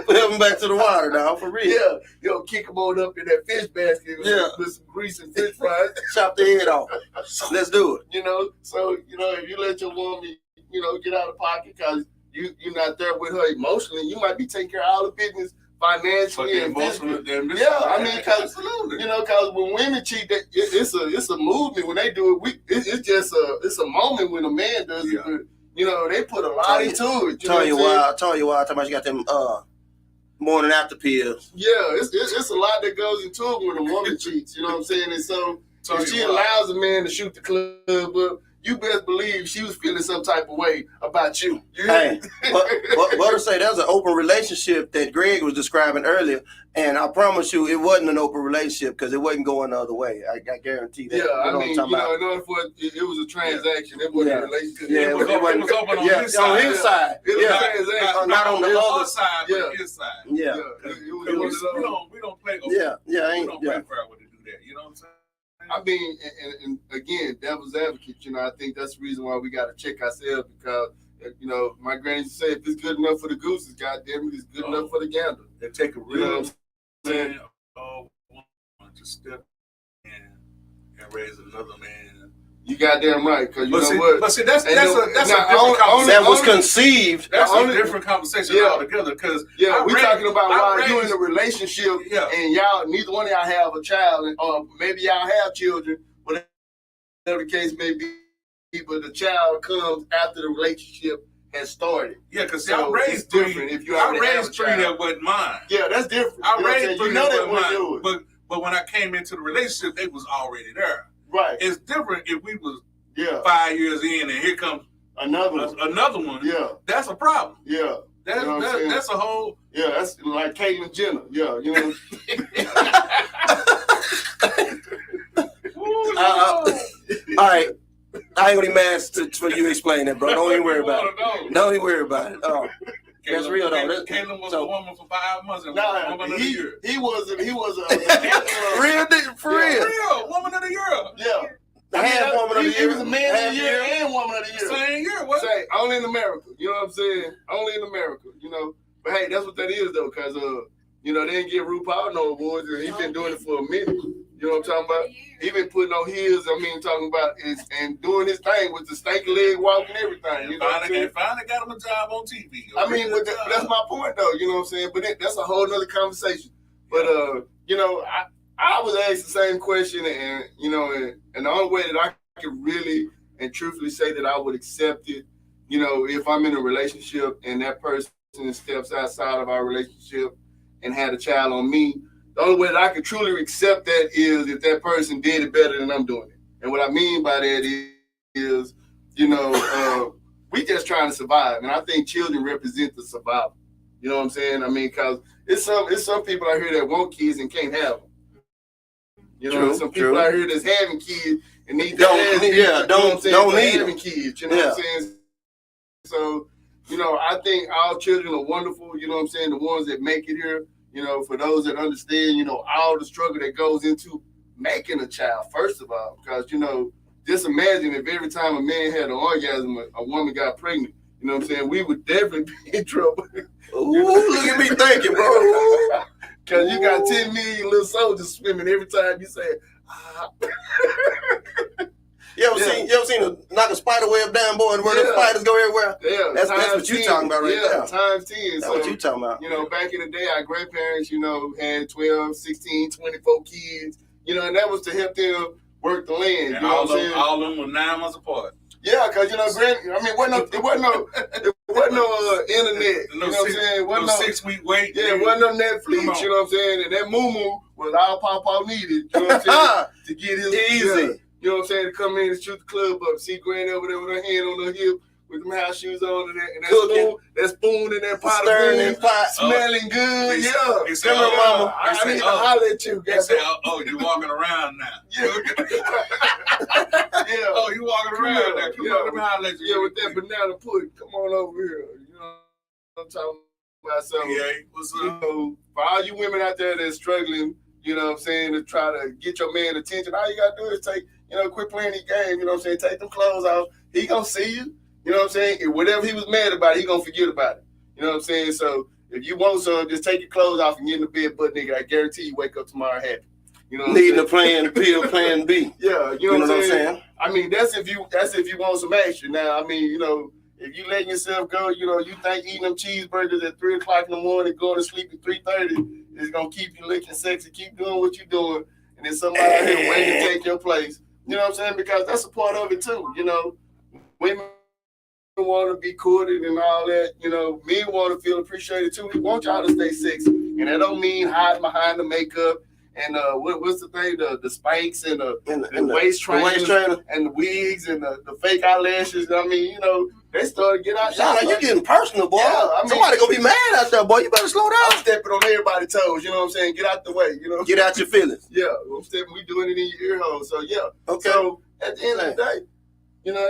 Speaker 1: Help him back to the water now, for real.
Speaker 3: Yeah, kick him on up in that fish basket with some grease and fish fries.
Speaker 1: Chop the head off. Let's do it.
Speaker 3: So if you let your woman, get out of pocket because you're not there with her emotionally, you might be taking care of all the business financially and physically. Yeah, I mean, because when women cheat, it's a movement. When they do it, it's a moment when a man does it. But You know, they put a lot into it.
Speaker 1: Tell you why. Talking about you got them morning after pills.
Speaker 3: Yeah, it's a lot that goes into it when a woman cheats. You know what I'm saying? And so if she allows a man to shoot the club up, you best believe she was feeling some type of way about you.
Speaker 1: Hey, but to say there's an open relationship that Greg was describing earlier, and I promise you, it wasn't an open relationship because it wasn't going the other way. I guarantee that.
Speaker 3: Yeah,
Speaker 1: you know
Speaker 3: I mean, in order for it was a transaction. It wasn't a relationship.
Speaker 1: Yeah,
Speaker 2: it was open on his side.
Speaker 1: On his side.
Speaker 3: It was a transaction.
Speaker 2: Not on the other side, but his side.
Speaker 1: Yeah.
Speaker 2: We don't play. We don't play fair with to do that. You know what I'm saying?
Speaker 3: I mean, and again, devil's advocate, you know, I think that's the reason why we got to check ourselves because, you know, my granny used to say, if it's good enough for the gooses, goddamn it, it's good enough for the gander.
Speaker 2: They take a real man to step in and raise another man.
Speaker 3: You goddamn right, because you know what?
Speaker 2: But see, that's a different
Speaker 1: conversation. That was conceived.
Speaker 2: That's a different conversation altogether. Because
Speaker 3: we're talking about why you in a relationship and y'all, neither one of y'all have a child, or maybe y'all have children, whatever the case may be, but the child comes after the relationship has started.
Speaker 2: Yeah, because
Speaker 3: so
Speaker 2: I raised
Speaker 3: different if you
Speaker 2: I raised three that wasn't mine.
Speaker 3: Yeah, that's different.
Speaker 2: I raised three that wasn't mine. But when I came into the relationship, they was already there. Right. It's different if we was 5 years in and here comes another one. Yeah. That's a problem. Yeah. That's a whole. Yeah, that's like Caitlyn Jenner. Yeah, you know.
Speaker 1: All right. I ain't gonna be mad for you explain that, bro. Don't even worry about it. Don't even worry about it. That's real though.
Speaker 2: Caitlyn was a woman for 5 months and woman of the year.
Speaker 3: He was a
Speaker 1: real
Speaker 2: woman of the year.
Speaker 3: Yeah. He was a man of the year and woman of the year.
Speaker 2: Same year. What?
Speaker 3: Only in America. You know what I'm saying? Only in America. You know. But hey, that's what that is though, because you know, they didn't give RuPaul no awards, and he's been doing it for a minute. You know what I'm talking about? He been putting on his, talking about and doing his thing with the stanky leg walk and everything. You know
Speaker 2: finally got him a job on TV.
Speaker 3: But that's my point though. You know what I'm saying? But that's a whole nother conversation. But you know, I was asked the same question, and you know, and the only way that I can really and truthfully say that I would accept it, you know, if I'm in a relationship and that person steps outside of our relationship and had a child on me, the only way that I can truly accept that is if that person did it better than I'm doing it. And what I mean by that is you know, we just trying to survive, and I think children represent the survival. You know what I'm saying? I mean, because it's some people out here that want kids and can't have them. You know, some people out here that's having kids and need don't need having kids. You know what I'm saying? So, you know, I think all children are wonderful. You know what I'm saying? The ones that make it here. You know, for those that understand, you know, all the struggle that goes into making a child, first of all, because, you know, just imagine if every time a man had an orgasm, a woman got pregnant, you know what I'm saying? We would definitely be in trouble.
Speaker 1: Ooh, look at me thinking, bro.
Speaker 3: Because you got 10 million little soldiers swimming every time you say,
Speaker 1: You ever seen a knock a spider web down, boy, and where the spiders go everywhere?
Speaker 3: Yeah,
Speaker 1: that's what you talking about right there.
Speaker 3: Times 10.
Speaker 1: That's what you talking about.
Speaker 3: You know, back in the day, our grandparents, you know, had 12, 16, 24 kids, you know, and that was to help them work the land.
Speaker 2: And
Speaker 3: you know what I'm saying?
Speaker 2: All of them were 9 months apart.
Speaker 3: Yeah, because, you know, it wasn't no internet. You know what I'm saying?
Speaker 2: Wasn't no 6-week wait.
Speaker 3: Yeah, it wasn't no Netflix. You know what I'm saying? And that moo-moo was all Papa needed. You know what I'm saying? To get his
Speaker 1: easy.
Speaker 3: You know what I'm saying? To come in and shoot the club up. See Granny over there with her hand on her hip with them house shoes on and that spoon in that pot of beans, smelling good.
Speaker 2: He said, Mama,
Speaker 3: I need to holler at you.
Speaker 2: He said, you walking around now.
Speaker 3: Yeah.
Speaker 2: Oh, you walking around now. Come on, let me holler at you.
Speaker 3: Yeah, with that banana pudding. Come on over here. You know what I'm talking about? So,
Speaker 2: what's
Speaker 3: up? You know, for all you women out there that's struggling, you know what I'm saying, to try to get your man attention, all you got to do is quit playing the game, you know what I'm saying, take them clothes off. He going to see you. You know what I'm saying? If whatever he was mad about, he going to forget about it. You know what I'm saying? So if you want some, just take your clothes off and get in the bed, but nigga, I guarantee you wake up tomorrow happy. You know what
Speaker 1: Needing a plan B.
Speaker 3: Yeah, you know what I'm saying? I mean, that's if you want some action. Now, I mean, you know, if you letting yourself go, you know, you think eating them cheeseburgers at 3 o'clock in the morning, going to sleep at 3:30 is going to keep you looking sexy, keep doing what you're doing, and then somebody out here waiting to take your place. You know what I'm saying? Because that's a part of it too, you know. Women want to be courted and all that. You know, men want to feel appreciated too. We want y'all to stay sexy, and that don't mean hiding behind the makeup and what's the thing, the spanks and the waist trainer and the wigs and the fake eyelashes. I mean, you know, they started to get out.
Speaker 1: Sound like you getting personal, boy.
Speaker 3: Yeah, I mean,
Speaker 1: somebody gonna be mad out there, boy. You better slow down.
Speaker 3: I'm stepping on everybody's toes. You know what I'm saying? Get out the way. You know,
Speaker 1: Get out your feelings.
Speaker 3: Yeah, I'm stepping. We doing it in your ear hole. So yeah.
Speaker 1: Okay.
Speaker 3: So at the end of the day, you know,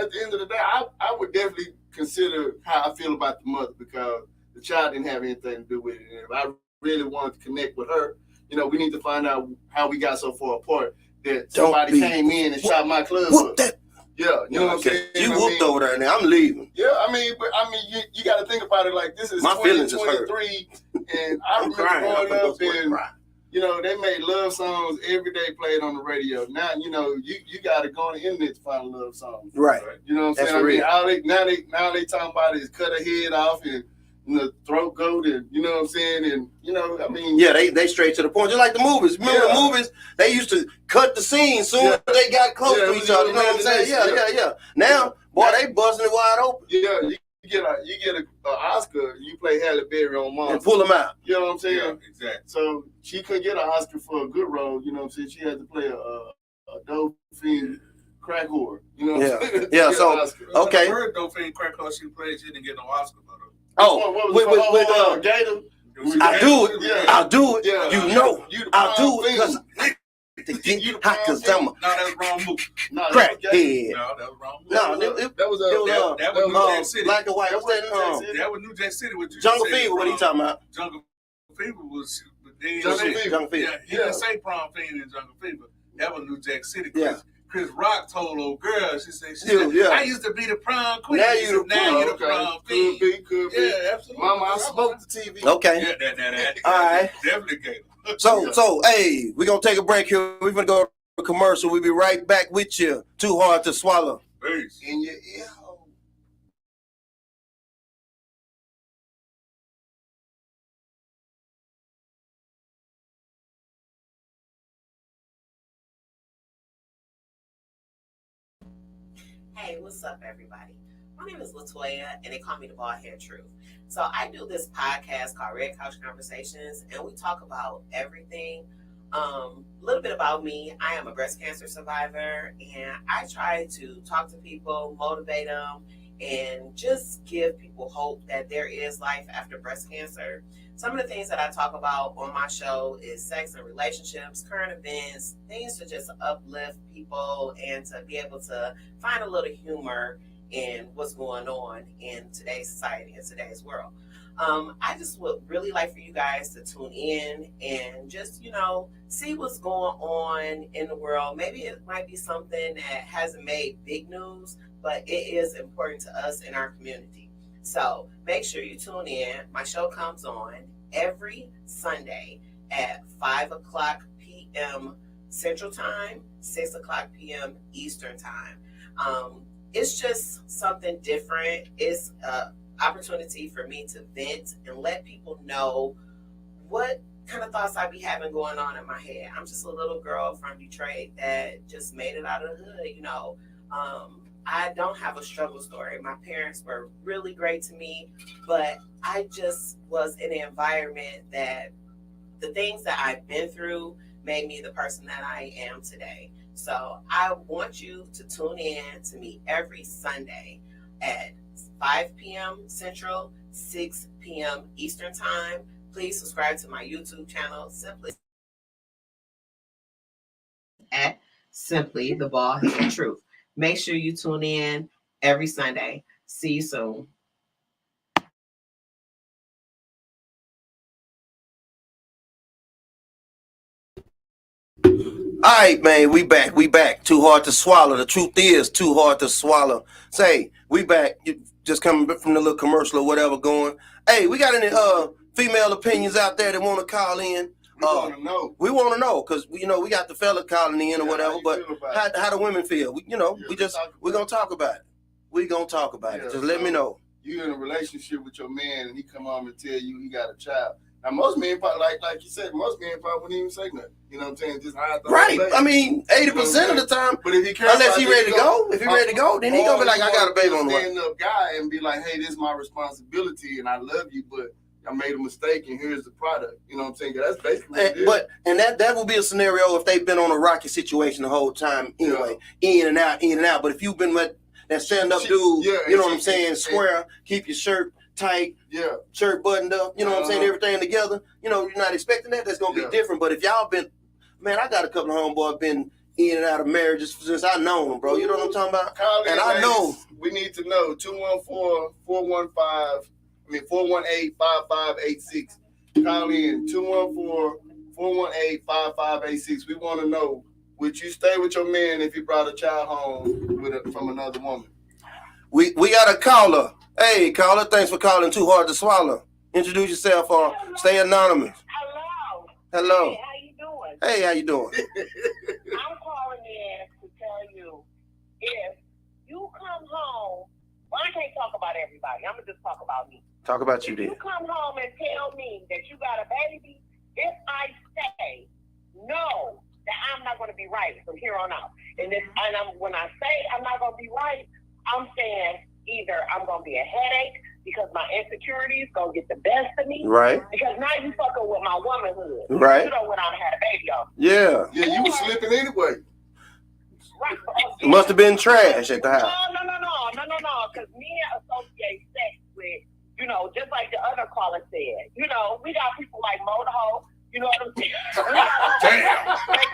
Speaker 3: I would definitely consider how I feel about the mother, because the child didn't have anything to do with it. And if I really wanted to connect with her, you know, we need to find out how we got so far apart that somebody came in and shot my club up.
Speaker 1: That.
Speaker 3: Yeah, you know what I'm saying?
Speaker 1: You whooped over there, now I'm leaving.
Speaker 3: Yeah, I mean, you got to think about it like this is
Speaker 1: my
Speaker 3: 2023, and I remember growing up and, you know, they made love songs every day played on the radio. Now, you know, you got to go on the internet to find a love song.
Speaker 1: Right.
Speaker 3: You know what I'm saying? I mean, now they talking about is cut her head off and the throat goat, and you know what I'm saying, and you know, I mean,
Speaker 1: yeah, they straight to the point, just like the movies. Remember the movies? They used to cut the scene soon as they got close to each other. You know what I'm saying? Yeah. Now, boy, they busting it wide open.
Speaker 3: Yeah, you get a Oscar, you play Halle Berry on Monster
Speaker 1: and pull them out.
Speaker 3: You know what I'm saying?
Speaker 2: Yeah, exactly.
Speaker 3: So she couldn't get an Oscar for a good role. You know what I'm saying? She had to play a dolphin crack whore. You know what I'm saying?
Speaker 1: Yeah. So okay.
Speaker 2: The first dolphin crack whore she played, she didn't get no Oscar for though.
Speaker 1: Oh, with
Speaker 3: Gator.
Speaker 1: I'll do it.
Speaker 3: Yeah.
Speaker 1: You know, I'll do it because to get hot, because I'm a
Speaker 2: that was wrong move.
Speaker 1: crack head.
Speaker 2: No, that was wrong move.
Speaker 1: No,
Speaker 3: that was
Speaker 2: New Jack City.
Speaker 1: Black and white.
Speaker 2: That was New Jack City. What you
Speaker 1: Jungle Fever. What are you talking about?
Speaker 2: Jungle Fever was
Speaker 3: Jungle Fever.
Speaker 2: Yeah, he didn't say Prom Fiend in Jungle Fever. That was New Jack City.
Speaker 1: Yeah.
Speaker 2: Chris Rock told old girl, she said, I used to be the prom queen.
Speaker 1: Now you
Speaker 2: the prom fiend.
Speaker 3: Could be.
Speaker 2: Yeah, absolutely.
Speaker 3: Mama, I smoked the TV.
Speaker 1: Okay.
Speaker 2: Yeah, that.
Speaker 1: All right.
Speaker 2: Definitely gave.
Speaker 1: So, hey, we're going to take a break here. We're going to go to a commercial. We'll be right back with you. Too Hard to Swallow.
Speaker 2: Peace.
Speaker 3: In your ear hole.
Speaker 5: Hey, what's up, everybody? My name is Latoya, and they call me the Bald Head Truth. So I do this podcast called Red Couch Conversations, and we talk about everything. A little bit about me. I am a breast cancer survivor, and I try to talk to people, motivate them, and just give people hope that there is life after breast cancer. Some of the things that I talk about on my show is sex and relationships, current events, things to just uplift people and to be able to find a little humor in what's going on in today's society and today's world. I just would really like for you guys to tune in and just, see what's going on in the world. Maybe it might be something that hasn't made big news, but it is important to us in our community. So make sure you tune in. My show comes on every Sunday at 5:00 p.m. Central Time, 6:00 p.m. Eastern Time. It's just something different. It's an opportunity for me to vent and let people know what kind of thoughts I be having going on in my head. I'm just a little girl from Detroit that just made it out of the hood, I don't have a struggle story. My parents were really great to me, but I just was in an environment that the things that I've been through made me the person that I am today. So I want you to tune in to me every Sunday at 5 p.m. Central, 6 p.m. Eastern Time. Please subscribe to my YouTube channel, Simply the Bald Head Truth. Make sure you tune in every Sunday. See you soon.
Speaker 1: All right, man, we back. Too Hard to Swallow. The truth is too hard to swallow. Say, we back. You just coming from the little commercial or whatever going. Hey, we got any female opinions out there that want to call in?
Speaker 3: We want to know.
Speaker 1: We want to know because we got the fella calling in or whatever. But how do women feel? We're gonna talk about it. We're gonna talk about it. Just let me know.
Speaker 3: You in a relationship with your man and he come home and tell you he got a child. Now, most men, probably, like you said, most men probably wouldn't even say nothing. You know what I'm saying? Just hide the
Speaker 1: Right.
Speaker 3: whole thing.
Speaker 1: I mean, 80% of the time,
Speaker 3: But if he cares
Speaker 1: unless
Speaker 3: about
Speaker 1: he
Speaker 3: this,
Speaker 1: ready to go, if he ready to go, then he gonna be like, I got a baby on the way.
Speaker 3: Stand up guy and be like, hey, this is my responsibility, and I love you, but I made a mistake, and here's the product. You know what I'm saying? That's basically what it is.
Speaker 1: And that will be a scenario if they've been on a rocky situation the whole time anyway, in and out. But if you've been with that stand up dude, you know what I'm saying, square, keep your shirt tight, shirt buttoned up, you know what I'm saying, everything together, you know, you're not expecting that, that's gonna be different. But if y'all been, man, I got a couple of homeboys been in and out of marriages since I known them, bro. You know what I'm talking about? And I know.
Speaker 3: We need to know 418-5586. Call in 214-418-5586. We want to know, would you stay with your man if he brought a child home from another woman?
Speaker 1: We got a caller. Hey, caller, thanks for calling Too Hard to Swallow. Introduce yourself or stay anonymous. Hello.
Speaker 6: Hey, how you doing?
Speaker 1: Hey, how you doing?
Speaker 6: I'm calling in to tell you, if you come home, well, I can't talk about everybody. I'm going to just talk about me.
Speaker 1: Talk about you,
Speaker 6: If
Speaker 1: then.
Speaker 6: you come home and tell me that you got a baby, if I say no, that I'm not going to be right from here on out. When I say I'm not going to be right, I'm saying either I'm going to be a headache because my insecurities going to get the best of me.
Speaker 1: Right.
Speaker 6: Because now you fucking with my womanhood.
Speaker 1: Right.
Speaker 6: You know when I had a baby on.
Speaker 1: Yeah.
Speaker 3: Yeah, you was slipping anyway.
Speaker 6: Right.
Speaker 1: It must have been trash at the house.
Speaker 6: No. Because men associate sex with, you know, just like the other caller said. You know, we got people like Motorho. You know what I'm saying? They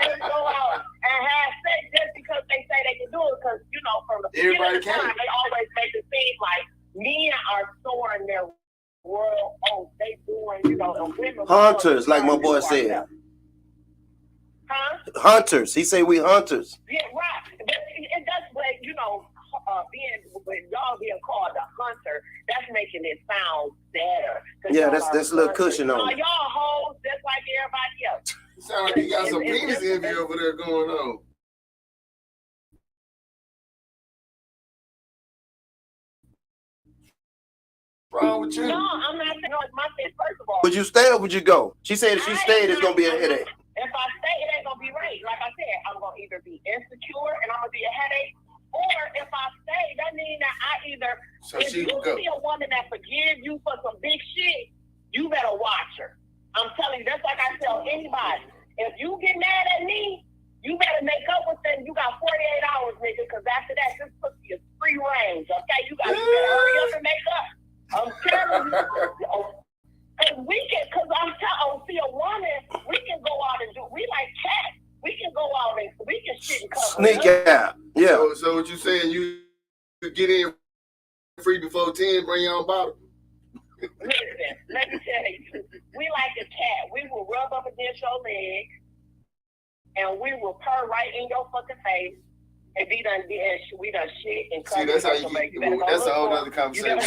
Speaker 6: just go out and have sex just because they say they can do it. Because, you know, from the beginning of the time, they always make it seem like men are storing their world. Oh, they doing, you know, and women.
Speaker 1: Hunters, like my boy said.
Speaker 6: Huh?
Speaker 1: Hunters. He say we hunters.
Speaker 6: Yeah, right. And that's what, you know, when y'all being called a hunter, that's making it sound better.
Speaker 1: Yeah, that's a little cushion on it.
Speaker 6: Y'all hoes just like everybody else.
Speaker 3: It sounds like you got some penis envy over there going on. What's wrong with you?
Speaker 6: No, I'm not saying, no, it's my thing, first of all.
Speaker 1: Would you stay or would you go? She said if she stayed, it's going to be a headache.
Speaker 6: If I stay, it ain't going to be right. Like I said, I'm going to either be insecure and I'm going to be a headache, or if I stay, that means that I either, if you see a woman that forgives you for some big shit, you better watch her. I'm telling you, that's like I tell anybody. If you get mad at me, you better make up with them. You got 48 hours, nigga, because after that, this pussy is free range, okay? You better hurry up and make up. I'm telling you. Because I'm telling see a woman, we can go out and do, we like cats. We can go out and we can shit and cover.
Speaker 1: Sneak out. Yeah.
Speaker 3: So what you saying, you get in free before 10, bring your own bottle?
Speaker 6: Listen, let me tell you, we like a cat. We will rub up against your leg and we will purr right in your fucking face and we done shit and cover.
Speaker 3: See, that's how you get, that's a whole other conversation.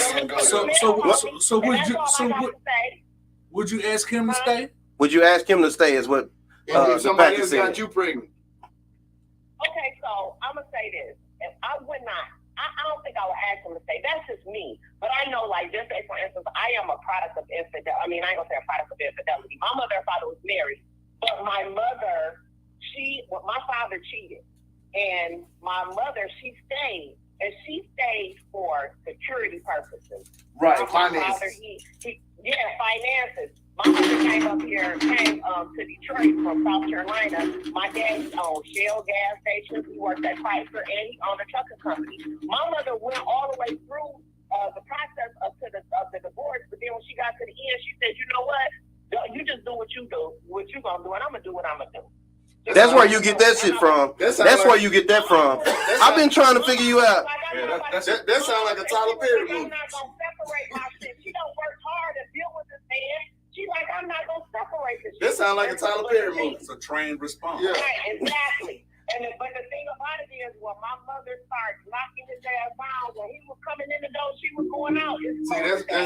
Speaker 2: Would you ask him to stay?
Speaker 1: Would you ask him to stay is what
Speaker 3: if somebody else got you pregnant?
Speaker 6: Okay, so I'm going to say this. If I would not, I don't think I would ask him to stay. That's just me. But I know, like, just say, for instance, I am a product of infidelity. I mean, I ain't going to say a product of infidelity. My mother and father was married. But my mother, my father cheated. And my mother, she stayed. And she stayed for security purposes.
Speaker 3: Right,
Speaker 6: finances. Finances. My mother came to Detroit from South Carolina. My dad owned Shell gas stations. He worked at Chrysler, and he owned a trucking company. My mother went all the way through the process of the divorce, but then when she got to the end, she said, "You know what? You just do what you do, what you gonna do, and I'm gonna do what I'm gonna do."
Speaker 1: That's where you get that shit from. That's where you get that from. I've been trying to figure you out.
Speaker 3: That sounds like a Tyler Perry movie.
Speaker 6: I'm not gonna separate my shit. She don't work hard to deal with this man. She like, I'm not gonna separate this shit.
Speaker 3: That sounds like a Tyler Perry movie.
Speaker 2: It's a trained response.
Speaker 3: Yeah.
Speaker 6: Right, exactly. But the thing about it is, when my mother started knocking his ass down, when he was coming in the door, she was going out.
Speaker 3: See,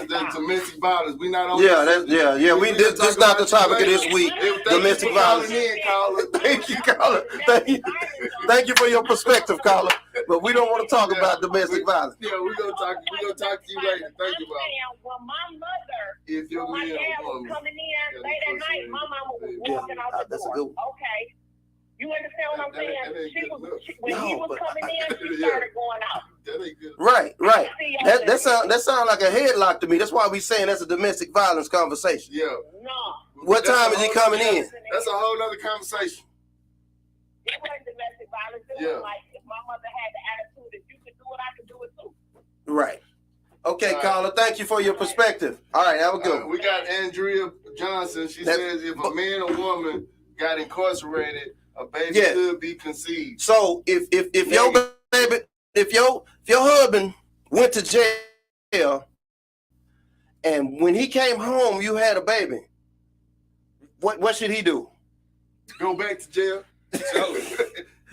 Speaker 3: that's domestic violence. We not on.
Speaker 1: Yeah. We did. This not the topic of this week. Domestic violence. Thank you, caller. Thank you for your perspective, caller. But we don't want to talk about domestic violence.
Speaker 3: Yeah, we're gonna talk to you later. Thank you, Bob.
Speaker 6: Well, my mother,
Speaker 3: If your
Speaker 6: my
Speaker 3: man
Speaker 6: dad
Speaker 3: or
Speaker 6: was
Speaker 3: woman.
Speaker 6: coming in late at night, my mama was walking out the
Speaker 1: That's a
Speaker 6: door.
Speaker 1: good one.
Speaker 6: Okay. You understand what I'm saying? When he was coming in, she
Speaker 3: Yeah.
Speaker 6: started going out.
Speaker 3: That ain't good.
Speaker 1: Right. That sound like a headlock to me. That's why we saying that's a domestic violence conversation.
Speaker 3: Yeah.
Speaker 6: No.
Speaker 1: What time is he coming in?
Speaker 3: That's a whole other conversation.
Speaker 6: It wasn't domestic violence. It
Speaker 3: Yeah.
Speaker 6: was like if my mother had the attitude, if you could do it, I could do it too.
Speaker 1: Right. Okay,
Speaker 3: All right.
Speaker 1: caller. Thank you for your perspective. All right, have a good one.
Speaker 3: We got Andrea Johnson. She says if a man or woman got incarcerated, a baby could be conceived.
Speaker 1: So if your baby, if your husband went to jail, and when he came home, you had a baby, what should he do?
Speaker 3: Go back to jail.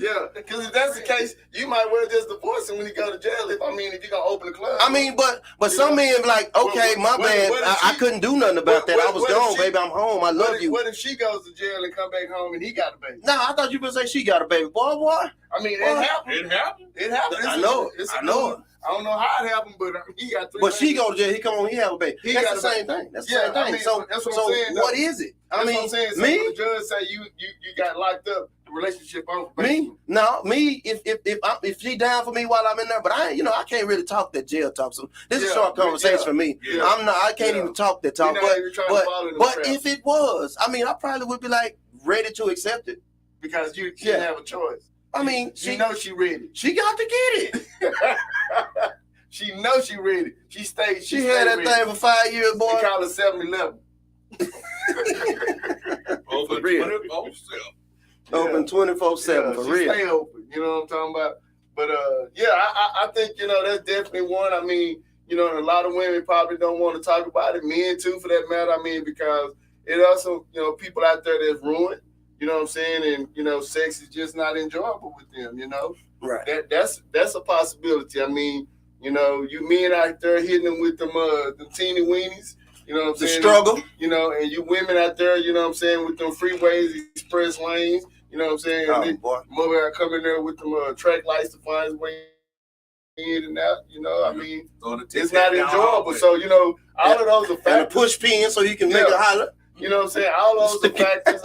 Speaker 3: Yeah, because if that's the case, you might well just divorce him when he go to jail. If you're gonna open the club.
Speaker 1: I mean, but some men like, okay, my bad, I couldn't do nothing about that. I was gone, baby. I'm home. I love you.
Speaker 3: What if she goes to jail and come back home and he got a baby?
Speaker 1: No, I thought you were gonna say she got a baby. Boy.
Speaker 3: I mean, it happened.
Speaker 2: It happened.
Speaker 1: I know it. I know it.
Speaker 3: I don't know how it happened, but he got 3
Speaker 1: But she go to jail. He come home. He have a baby. That's the same thing. That's the same thing. So
Speaker 3: that's what I'm saying.
Speaker 1: What is it?
Speaker 3: That's what I'm saying. So
Speaker 1: me?
Speaker 3: when the judge say you got locked up, the relationship on.
Speaker 1: Me? No, me. If she down for me while I'm in there, but I can't really talk that jail talk. So this is a short conversation for me.
Speaker 3: Yeah.
Speaker 1: I can't even talk that talk. But if it was, I probably would be like ready to accept it
Speaker 3: because you didn't have a choice.
Speaker 1: I mean,
Speaker 3: she knows she ready.
Speaker 1: She got to get it.
Speaker 3: She knows she ready. She stayed.
Speaker 1: She had that thing for 5 years, boy.
Speaker 3: They call it 7-Eleven.
Speaker 2: Open 24/7.
Speaker 1: Open 24/7 for real.
Speaker 3: Stay open. You know what I'm talking about? But I think that's definitely one. I mean, a lot of women probably don't want to talk about it. Men too, for that matter. I mean, because it also, people out there that's ruined. You know what I'm saying? And sex is just not enjoyable with them.
Speaker 1: Right.
Speaker 3: That's a possibility. I mean, you men out there hitting them with them teeny weenies. You know what I'm saying?
Speaker 1: The struggle.
Speaker 3: And you women out there, you know what I'm saying, with them freeways, express lanes. You know what I'm saying?
Speaker 1: Oh, boy.
Speaker 3: Mother come in there with them track lights to find his way in and out. I mean, it's not enjoyable. So, all of those are factors.
Speaker 1: And a push pin so you can make a holler.
Speaker 3: You know what I'm saying? All those are factors.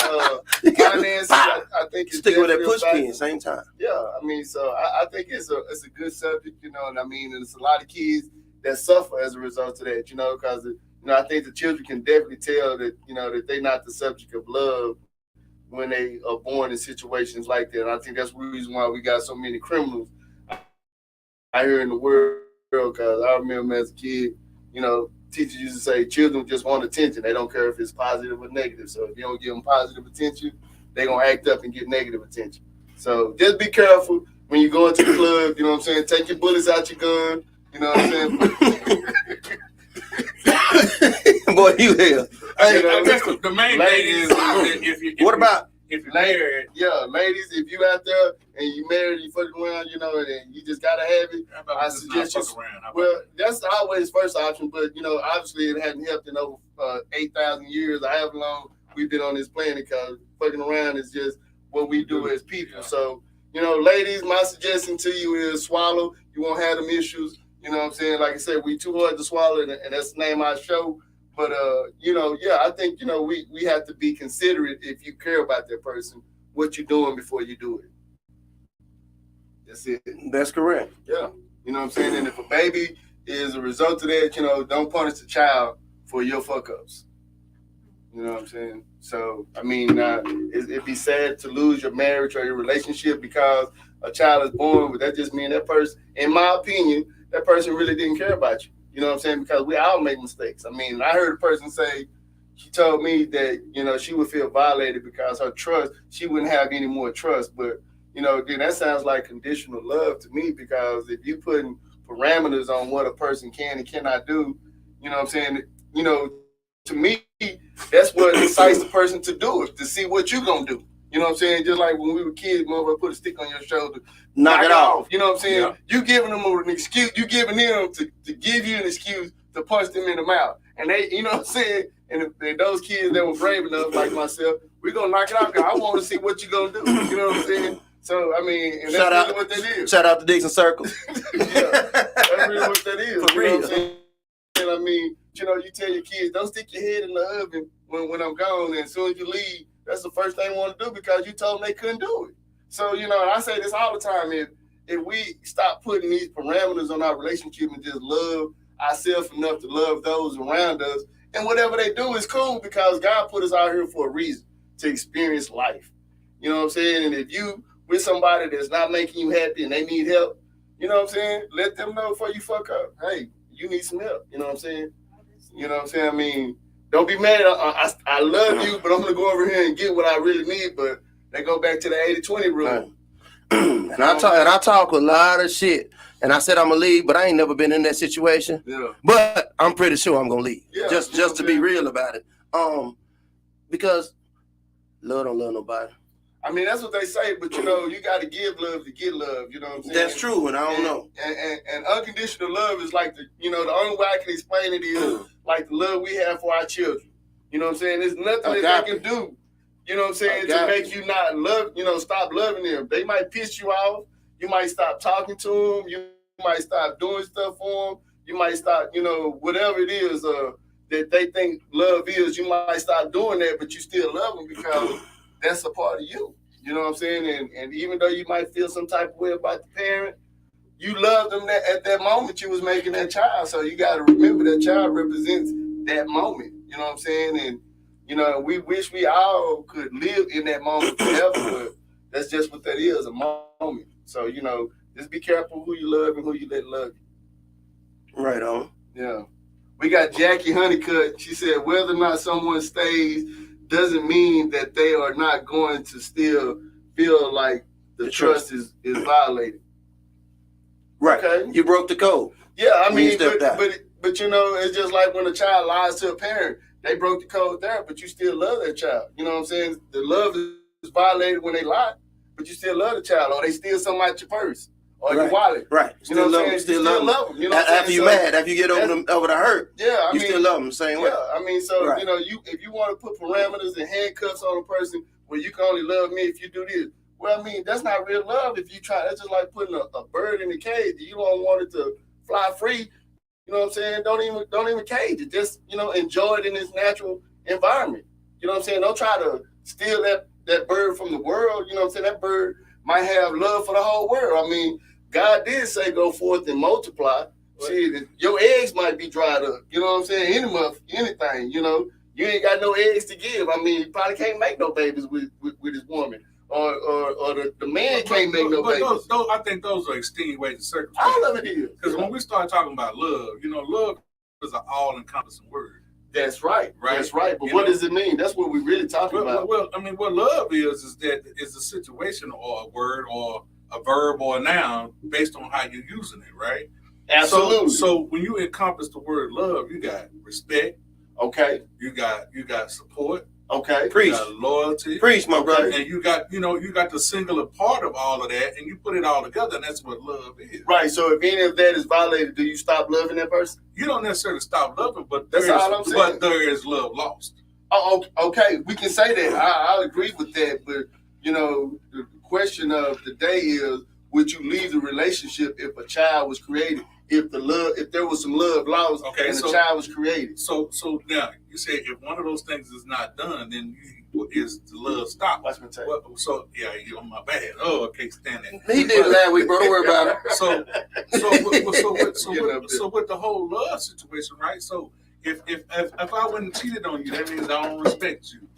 Speaker 3: Finances, I think it's
Speaker 1: stick with that push pin same time.
Speaker 3: Yeah, I mean, so I think it's a good subject, and I mean, there's a lot of kids that suffer as a result of that, because I think the children can definitely tell that that they're not the subject of love when they are born in situations like that. And I think that's the reason why we got so many criminals out here in the world. Because I remember as a kid, teachers used to say children just want attention. They don't care if it's positive or negative. So if you don't give them positive attention, they're going to act up and get negative attention. So just be careful when you go into the club. You know what I'm saying? Take your bullets out your gun. You know what I'm saying?
Speaker 1: Boy, you here.
Speaker 2: I guess the main thing is if you're married.
Speaker 3: Yeah, ladies, if you out there and you married, you fucking around, and you just gotta have it. I suggest well, that's always first option, but obviously it hasn't helped in over 8,000 years. However long we've been on this planet, because fucking around is just what we do as people. So, ladies, my suggestion to you is swallow. You won't have them issues. You know what I'm saying? Like I said, we too hard to swallow, and that's the name of our show. But, I think, we have to be considerate if you care about that person, what you're doing before you do it. That's it.
Speaker 1: That's correct.
Speaker 3: Yeah. You know what I'm saying? And if a baby is a result of that, don't punish the child for your fuck-ups. You know what I'm saying? So, I mean, it'd be sad to lose your marriage or your relationship because a child is born, but that just means that person, in my opinion, that person really didn't care about you. You know what I'm saying? Because we all make mistakes. I mean, I heard a person say, she told me that, she would feel violated because her trust, she wouldn't have any more trust. But, then that sounds like conditional love to me, because if you putting parameters on what a person can and cannot do, you know what I'm saying? To me, that's what incites the person to do it, to see what you're going to do. You know what I'm saying? Just like when we were kids, mother put a stick on your shoulder, knock it off. You know what I'm saying? Yeah. You giving them an excuse. You giving them to give you an excuse to punch them in the mouth. And they, you know what I'm saying? And if those kids that were brave enough, like myself, we're going to knock it out because I want to see what you're going to do. You know what I'm saying? So I mean, and
Speaker 1: Shout
Speaker 3: that's
Speaker 1: out,
Speaker 3: really what that is.
Speaker 1: Shout out to Dixon Circle.
Speaker 3: Yeah, that's really what that is.
Speaker 1: For
Speaker 3: you
Speaker 1: real.
Speaker 3: know what I'm saying? And I mean, you tell your kids, don't stick your head in the oven when I'm gone. And as soon as you leave, that's the first thing they want to do because you told them they couldn't do it. So, and I say this all the time, if we stop putting these parameters on our relationship and just love ourselves enough to love those around us, and whatever they do is cool because God put us out here for a reason, to experience life. You know what I'm saying? And if you with somebody that's not making you happy and they need help, you know what I'm saying? Let them know before you fuck up. Hey, you need some help. You know what I'm saying? You know what I'm saying? I mean, don't be mad. I love you, but I'm going to go over here and get what I really need. But they go back to the 80-20 rule.
Speaker 1: Right. And I talk a lot of shit. And I said I'm going to leave, but I ain't never been in that situation.
Speaker 3: Yeah.
Speaker 1: But I'm pretty sure I'm going to leave.
Speaker 3: Yeah,
Speaker 1: just to be real about it. Because love don't love nobody.
Speaker 3: I mean, that's what they say, but you got to give love to get love. You know what I'm saying?
Speaker 1: That's true, and I don't know.
Speaker 3: And unconditional love is like the only way I can explain it is like the love we have for our children. You know what I'm saying? There's nothing that they can do. You know what I'm saying? To make you not love, stop loving them. They might piss you off. You might stop talking to them. You might stop doing stuff for them. You might stop, whatever it is that they think love is. You might stop doing that, but you still love them because that's a part of you. You know what I'm saying? And even though you might feel some type of way about the parent, you love them at that moment you was making that child. So you got to remember that child represents that moment. You know what I'm saying? And, we wish we all could live in that moment forever, but that's just what that is, a moment. So, just be careful who you love and who you let love you.
Speaker 1: Right on.
Speaker 3: Yeah. We got Jackie Honeycutt. She said, whether or not someone stays doesn't mean that they are not going to still feel like the trust is violated.
Speaker 1: Right.
Speaker 3: Okay.
Speaker 1: You broke the code.
Speaker 3: Yeah, I mean,
Speaker 1: but
Speaker 3: it's just like when a child lies to a parent. They broke the code there, but you still love that child. You know what I'm saying? The love is violated when they lie, but you still love the child, or they steal something out your purse or your wallet.
Speaker 1: Right.
Speaker 3: You know what I'm saying?
Speaker 1: Still love them.
Speaker 3: You know
Speaker 1: after you mad, after you get over the hurt,
Speaker 3: yeah,
Speaker 1: you still love them the same way.
Speaker 3: Yeah, I mean, so
Speaker 1: right.
Speaker 3: If you want to put parameters and handcuffs on a person where you can only love me if you do this, well, I mean, that's not real love. If you try, that's just like putting a bird in a cage. You don't want it to fly free. You know what I'm saying? Don't even cage it. Just enjoy it in its natural environment. You know what I'm saying? Don't try to steal that bird from the world. You know what I'm saying? That bird might have love for the whole world. I mean, God did say go forth and multiply. See, your eggs might be dried up. You know what I'm saying? Anything. You ain't got no eggs to give. I mean, you probably can't make no babies with this woman. Or the man can't make no babies.
Speaker 2: I think those are extenuating circumstances.
Speaker 3: All of it is.
Speaker 2: Because when we start talking about love, love is an all-encompassing word.
Speaker 3: That's right. That's right. But what does it mean? That's what we're really talking about.
Speaker 2: Well, I mean, what love is a situation or a word or a verb or a noun based on how you're using it, right?
Speaker 3: Absolutely.
Speaker 2: So when you encompass the word love, you got respect.
Speaker 3: Okay.
Speaker 2: You got support.
Speaker 3: Okay.
Speaker 1: Preach.
Speaker 2: You got loyalty.
Speaker 1: Preach, my brother.
Speaker 2: And you got the singular part of all of that, and you put it all together, and that's what love is.
Speaker 3: Right. So if any of that is violated, do you stop loving that person?
Speaker 2: You don't necessarily stop loving, but
Speaker 3: that's all I'm saying.
Speaker 2: But there is love lost.
Speaker 3: Oh, okay. We can say that. I'll agree with that. But the question of the day is, would you leave the relationship if a child was created? If there was some love lost, and the child was created.
Speaker 2: So now you say if one of those things is not done, then is the love stopped?
Speaker 3: Watch me take.
Speaker 2: Well, so yeah, you're on my bad. Oh, I can't stand that.
Speaker 1: He did it last week, bro. Don't worry about it.
Speaker 2: So with the whole love situation, right? So if I wouldn't cheated on you, that means I don't respect you.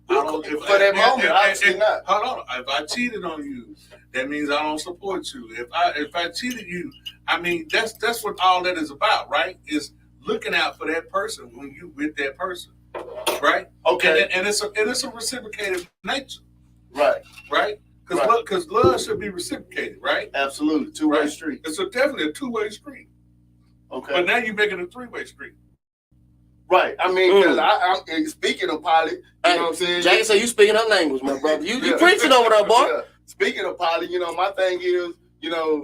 Speaker 3: For that moment, obviously not.
Speaker 2: Hold on. If I cheated on you, that means I don't support you. If I cheated you, I mean that's what all that is about, right? Is looking out for that person when you with that person, right?
Speaker 3: Okay.
Speaker 2: And it's a reciprocated nature,
Speaker 3: right?
Speaker 2: Right? Because love should be reciprocated, right?
Speaker 3: Absolutely, two-way street.
Speaker 2: It's definitely a two-way street. Okay. But now you're making a three-way street.
Speaker 3: Right. I mean, because I'm speaking of Polly, you know what I'm saying?
Speaker 1: Jackie said you speaking her language, my brother. You preaching over there, boy.
Speaker 3: Yeah. Speaking of Polly, my thing is,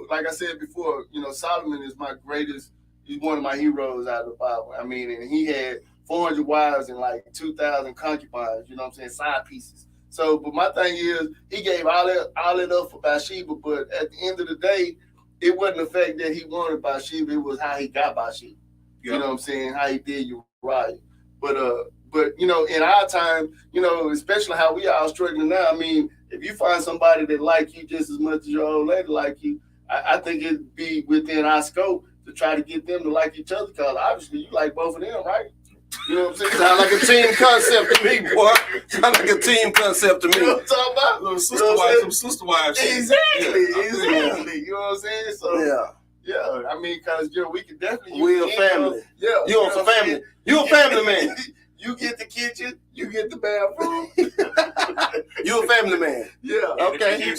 Speaker 3: like I said before, Solomon is my greatest. He's one of my heroes out of the Bible. I mean, and he had 400 wives and like 2,000 concubines. You know what I'm saying? Side pieces. So, but my thing is, he gave all that up for Bathsheba, but at the end of the day, it wasn't the fact that he wanted Bathsheba, it was how he got Bathsheba. You know what I'm saying? How he did Uriah. But you know, in our time, you know, especially how we all struggling now, I mean, if you find somebody that like you just as much as your old lady like you, I think it'd be within our scope to try to get them to like each other, because obviously you like both of them, right? You know what I'm saying?
Speaker 1: Sound like a team concept to me, boy. Sound like a team concept to me.
Speaker 3: You know what I'm talking about?
Speaker 2: Little sister wives, some sister wives.
Speaker 3: Exactly. You know what I'm saying? So
Speaker 1: yeah.
Speaker 3: I mean, because we can definitely
Speaker 1: we a family.
Speaker 3: Yeah,
Speaker 1: you on some family. You a family man.
Speaker 3: You get the kitchen, you get the bathroom.
Speaker 1: You a family man.
Speaker 3: Yeah.
Speaker 1: Okay.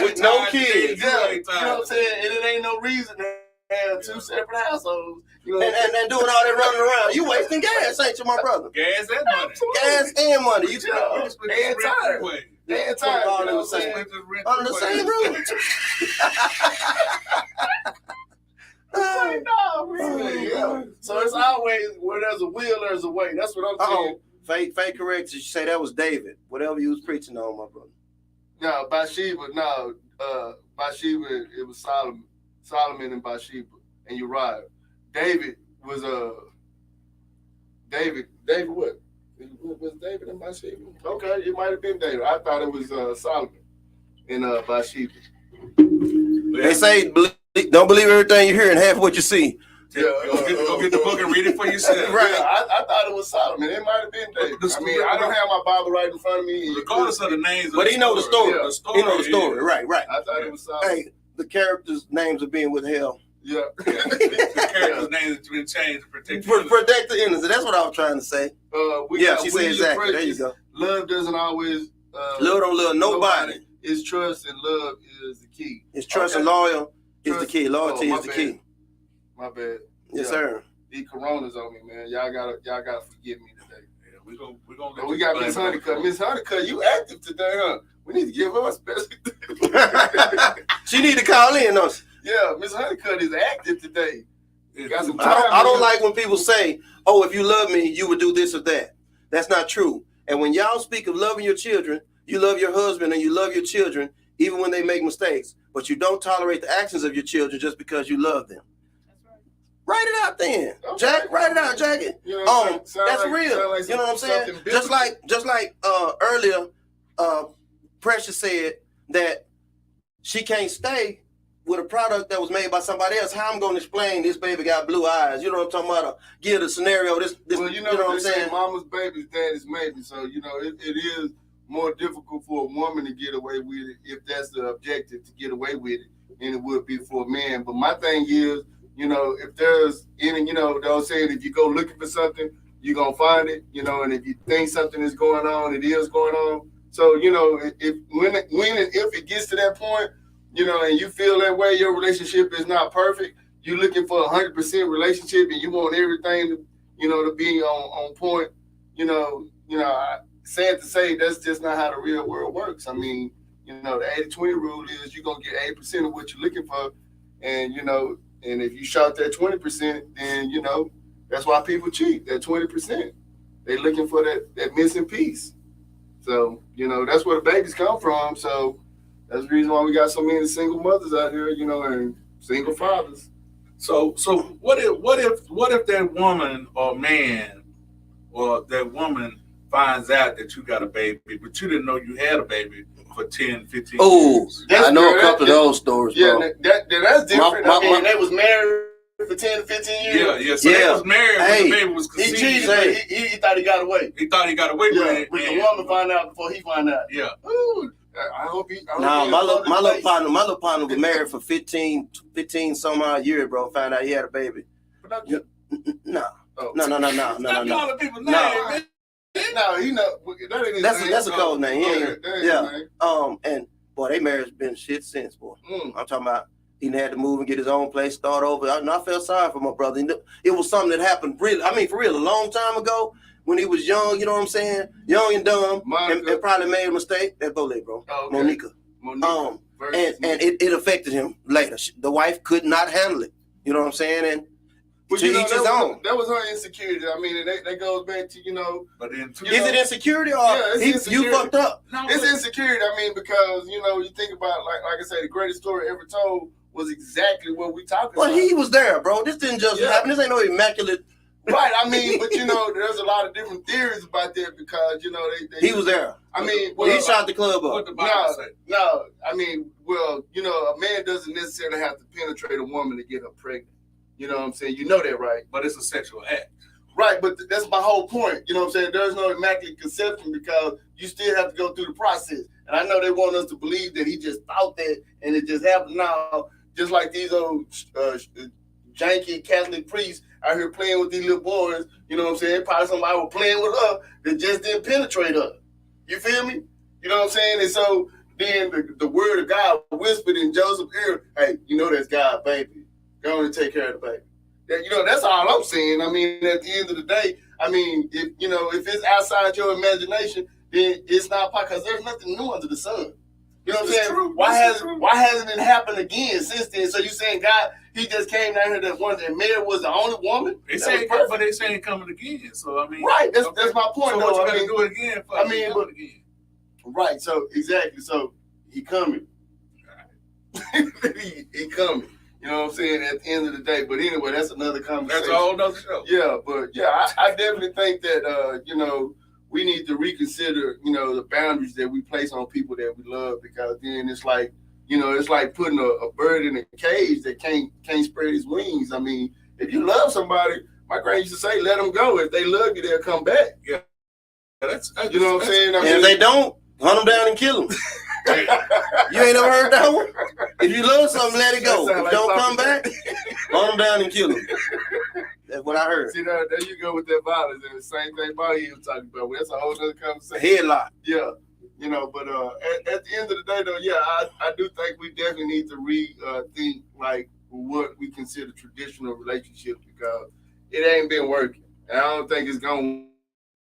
Speaker 3: With
Speaker 1: no kids.
Speaker 3: Yeah. You know what I'm saying? And it ain't no reason to have two separate households. You know
Speaker 1: and doing all that running around. You wasting gas, ain't you, my brother?
Speaker 2: Gas and money.
Speaker 1: Gas and money. You
Speaker 3: and time. And time.
Speaker 1: All in the same under the same roof.
Speaker 3: Yeah. So it's always where there's a will, there's a way. That's what I'm saying.
Speaker 1: Fake correct. You say that was David. Whatever you was preaching on, my brother.
Speaker 3: No, Bathsheba. No, Bathsheba. It was Solomon and Bathsheba and Uriah. David was David what? Was David and Bathsheba? Okay, it might have been David. I thought it was Solomon and Bathsheba.
Speaker 1: They say don't believe everything you hear and half what you see.
Speaker 2: Yeah, go get the book and read it for yourself.
Speaker 3: Right. Yeah, I thought it was Solomon. It might have been David. I mean, I don't have my Bible right in front of me.
Speaker 2: Regardless of the names,
Speaker 1: but he know the story.
Speaker 3: Yeah.
Speaker 1: He know the story.
Speaker 2: Yeah.
Speaker 1: Right.
Speaker 3: I thought it was Solomon.
Speaker 1: Hey, the characters' names are being withheld.
Speaker 3: Yeah.
Speaker 2: The characters' names have been changed to protect
Speaker 1: the innocent. That's what I was trying to say. She said exactly. There you go.
Speaker 3: Love doesn't always.
Speaker 1: Love don't love nobody.
Speaker 3: It's trust and love is the key.
Speaker 1: It's trust and loyal is the key. Loyalty is the key.
Speaker 3: My bad.
Speaker 1: Yes, sir.
Speaker 3: These coronas on me, man. Y'all gotta forgive me today.
Speaker 2: Yeah, we gonna.
Speaker 3: We got Miss Honeycutt. Miss Honeycutt, you active today, huh? We need to give her a special.
Speaker 1: She need to call in, though.
Speaker 3: Yeah, Miss Honeycutt is active today. Got some time.
Speaker 1: I don't like when people say, "Oh, if you love me, you would do this or that." That's not true. And when y'all speak of loving your children, you love your husband and you love your children, even when they make mistakes. But you don't tolerate the actions of your children just because you love them. Write it out then. Okay. Jack, write it out, Jackie.
Speaker 3: You know
Speaker 1: that's real. Like you know what I'm saying? Just like earlier, Precious said that she can't stay with a product that was made by somebody else. How I'm gonna explain this baby got blue eyes? You know what I'm talking about? Give the scenario.
Speaker 3: Well, you know what I'm saying? Mama's baby's daddy's maybe. So, you know, it is more difficult for a woman to get away with it if that's the objective, to get away with it, than it would be for a man. But my thing is, you know, if there's any, you know, they'll say if you go looking for something, you're going to find it, you know, and if you think something is going on, it is going on. So, you know, when and if it gets to that point, you know, and you feel that way, your relationship is not perfect, you're looking for 100% relationship and you want everything to, you know, to be on point, you know, sad to say, that's just not how the real world works. I mean, you know, the 80-20 rule is you're going to get 80% of what you're looking for. And, you know, and if you short that 20%, then, you know, that's why people cheat, that 20%. They're looking for that missing piece. So, you know, that's where the babies come from. So that's the reason why we got so many single mothers out here, you know, and single fathers.
Speaker 2: So what if that woman or man or that woman finds out that you got a baby, but you didn't know you had a baby for 10, 15 years?
Speaker 1: Oh, I know a couple of those stories, bro.
Speaker 3: Yeah, that's different. I mean, they was married for 10 to 15 years.
Speaker 2: Yeah. So they was married when the baby was conceived.
Speaker 3: He cheated, but he thought he got away.
Speaker 2: He thought he got away with it.
Speaker 3: But the woman found out before he found out.
Speaker 2: Yeah.
Speaker 3: Ooh, I hope he.
Speaker 1: My little partner was married for 15 some odd years, bro. Found out he had a baby. No.
Speaker 2: Calling people names.
Speaker 3: No, he know.
Speaker 1: That's a code name. Yeah. And boy, they marriage been shit since, boy. I'm talking about he had to move and get his own place, start over. I felt sorry for my brother. It was something that happened really, I mean, for real, a long time ago when he was young, you know what I'm saying? Young and dumb, and probably made a mistake. That's Bole, bro.
Speaker 3: Oh, okay.
Speaker 1: Monica. And it affected him later. The wife could not handle it. You know what I'm saying? And
Speaker 3: But
Speaker 1: to each his own.
Speaker 3: That was her insecurity. I mean, that goes back to,
Speaker 2: But then
Speaker 1: is it insecurity or you fucked up?
Speaker 3: No, it's insecurity. I mean, because, you think about, like I say, the greatest story ever told was exactly what we talking about.
Speaker 1: Well, he was there, bro. This didn't just happen. This ain't no immaculate.
Speaker 3: Right, I mean, but there's a lot of different theories about that because
Speaker 1: he was there.
Speaker 3: I mean,
Speaker 1: he shot the club up.
Speaker 2: What the Bible say?
Speaker 3: No, I mean, a man doesn't necessarily have to penetrate a woman to get her pregnant. You know what I'm saying? You know that, right?
Speaker 2: But it's a sexual act.
Speaker 3: Right, but that's my whole point. You know what I'm saying? There's no immaculate conception because you still have to go through the process. And I know they want us to believe that he just thought that and it just happened now, just like these old janky Catholic priests out here playing with these little boys, you know what I'm saying? Probably somebody was playing with her that just didn't penetrate her. You feel me? You know what I'm saying? And so then the word of God whispered in Joseph's ear, hey, that's God, baby. Go on and take care of the baby. That's all I'm saying. I mean, at the end of the day, I mean, if it's outside your imagination, then it's not because there's nothing new under the sun. You know what I'm saying?
Speaker 2: True.
Speaker 3: Why hasn't it happened again since then? So you saying God, he just came down here and Mary was the only woman?
Speaker 2: They saying coming again. So I mean,
Speaker 3: right. That's my point.
Speaker 2: So what you gotta do it again for? Again.
Speaker 3: Right. So exactly. So he coming. Right. he coming. You know what I'm saying? At the end of the day. But anyway, that's another conversation.
Speaker 2: That's a whole nother show.
Speaker 3: Yeah, but I definitely think that we need to reconsider, the boundaries that we place on people that we love, because then it's like, it's like putting a bird in a cage that can't spread his wings. I mean, if you love somebody, my grand used to say, let them go. If they love you, they'll come back.
Speaker 2: Yeah. That's
Speaker 3: you know what I'm saying?
Speaker 1: And if they don't, hunt them down and kill them. You ain't never heard that one? If you love something, let it go. If you don't come back, hunt them down and kill them. That's what I heard.
Speaker 3: See, there you go with that violence. And the same thing Bobby was talking about. That's a whole other conversation.
Speaker 1: Headlock.
Speaker 3: Yeah. But at the end of the day, though, I do think we definitely need to rethink, like, what we consider traditional relationships, because it ain't been working. And I don't think it's going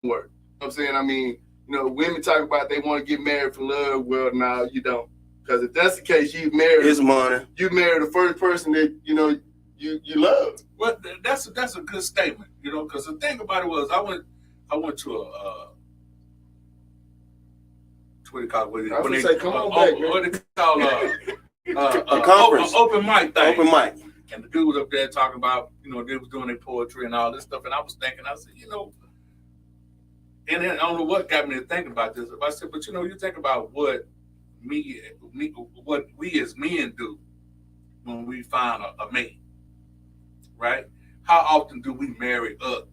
Speaker 3: to work. You know what I'm saying? I mean, women talk about they want to get married for love. Well, no, you don't. Because if that's the case, you married.
Speaker 1: It's money.
Speaker 3: You married the first person that, you love.
Speaker 2: Well, that's a good statement, because the thing about it was I went to a what do you call it?
Speaker 3: I was gonna say, come on back, man.
Speaker 2: What do you call
Speaker 1: a conference,
Speaker 2: open mic thing.
Speaker 1: Open mic.
Speaker 2: And the dude was up there talking about, they was doing their poetry and all this stuff, and I was thinking, I said, and then I don't know what got me to think about this. I said, but you think about what what we as men do when we find a man, right? How often do we marry up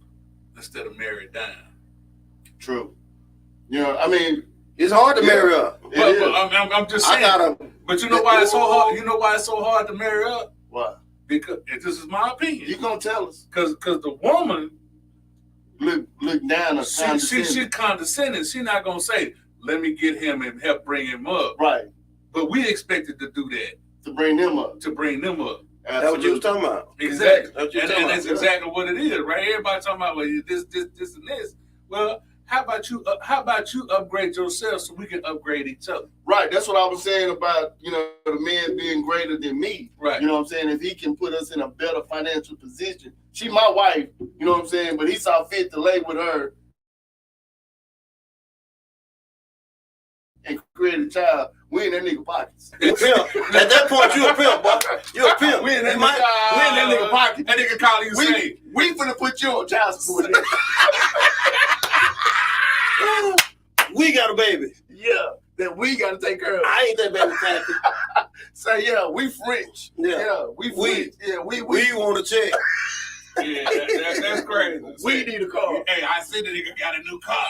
Speaker 2: instead of marry down?
Speaker 3: True. I mean,
Speaker 1: it's hard to marry up.
Speaker 2: But I'm just saying. But you know why it's so hard? You know why it's so hard to marry up?
Speaker 3: Why?
Speaker 2: Because this is my opinion.
Speaker 3: You gonna tell us?
Speaker 2: Because the woman
Speaker 3: look down.
Speaker 2: She condescending. She not gonna say, "Let me get him and help bring him up."
Speaker 3: Right.
Speaker 2: But we expected to do that.
Speaker 3: To bring them up.
Speaker 1: That's what you was talking about.
Speaker 2: Exactly. And that's exactly what it is, right? Everybody talking about this, and this. Well, how about you upgrade yourself so we can upgrade each other?
Speaker 3: Right. That's what I was saying about, the man being greater than me.
Speaker 2: Right.
Speaker 3: You know what I'm saying? If he can put us in a better financial position. She my wife, you know what I'm saying? But he saw fit to lay with her and create a child. We in that nigga pockets.
Speaker 1: At that point, you a pimp, boy. You a pimp.
Speaker 3: We in that nigga pocket.
Speaker 2: That nigga calling you saying,
Speaker 3: we finna put you on child support.
Speaker 1: We got a baby.
Speaker 3: Yeah, that we got to take care of.
Speaker 1: I ain't that baby tacky.
Speaker 3: So we French. Yeah, we French. We
Speaker 1: want to check.
Speaker 2: Yeah, that's crazy.
Speaker 3: We need a car.
Speaker 2: Hey, I see the nigga got a new car.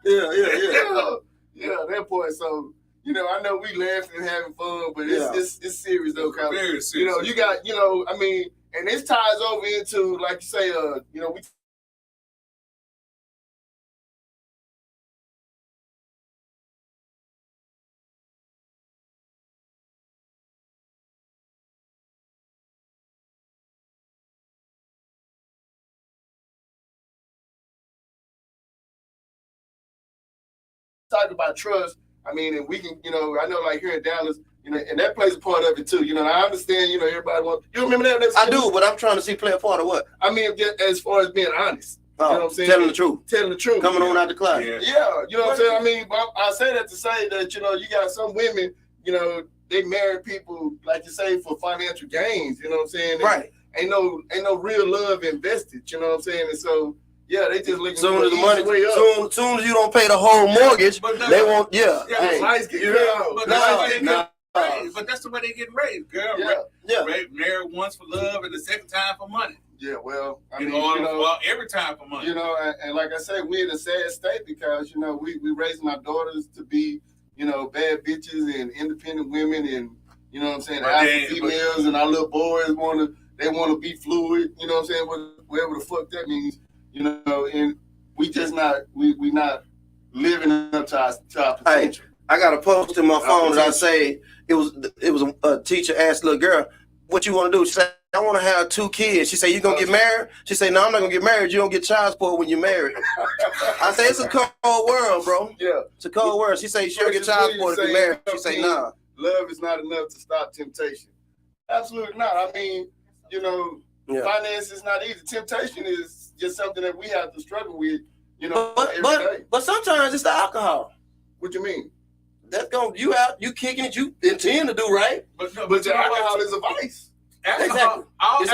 Speaker 3: Yeah, that point. So, I know we laughing and having fun, but it's serious though.
Speaker 2: Very serious.
Speaker 3: You got, I mean, and this ties over into, like you say, we talk about trust. I mean, and we can, I know like here in Dallas, You know, and that plays a part of it too. You know, I understand. You know, everybody wants. You remember that?
Speaker 1: I do, but I'm trying to see play a part of what?
Speaker 3: I mean, as far as being honest.
Speaker 1: Oh,
Speaker 3: you know what I'm saying?
Speaker 1: telling the truth.
Speaker 3: Telling the truth.
Speaker 1: Coming on out the closet.
Speaker 3: Yeah, you know what I'm saying? I mean, I say that to say that, you know, you got some women, you know, they marry people, like you say, for financial gains, you know what I'm saying?
Speaker 1: Right.
Speaker 3: Ain't no real love invested, you know what I'm saying? And so, yeah, they just looking
Speaker 1: soon
Speaker 3: for
Speaker 1: as the money,
Speaker 3: way up.
Speaker 1: soon as you don't pay the whole mortgage, they want,
Speaker 3: hey, lights get
Speaker 2: but that's the way they get raised, girl. Married once for love and the second time for money.
Speaker 3: Yeah, well, I mean,
Speaker 2: every time for money.
Speaker 3: You know, and like I said, we're in a sad state because, you know, we raising our daughters to be, you know, bad bitches and independent women and, you know what I'm saying, alpha females, and our little boys want to be fluid, you know what I'm saying, whatever the fuck that means, you know, and we just not, we not living up to our potential.
Speaker 1: Hey, I got a post in my phone that I say, it was a teacher asked a little girl, what you want to do? She said, I want to have 2 kids. She said, you going to get married? She said, no, I'm not going to get married. You don't get child support when you're married. I said, it's a cold world, bro.
Speaker 3: Yeah.
Speaker 1: It's a cold world. She said, she'll get child support if you're married. She said, nah.
Speaker 3: Love is not enough to stop temptation. Absolutely not. I mean, you know, finance is not easy. Temptation is just something that we have to struggle with, you know, every day.
Speaker 1: But sometimes it's the alcohol.
Speaker 3: What you mean?
Speaker 1: That's you kicking it, you intend to do right.
Speaker 3: But the alcohol is a vice.
Speaker 1: Exactly.
Speaker 2: All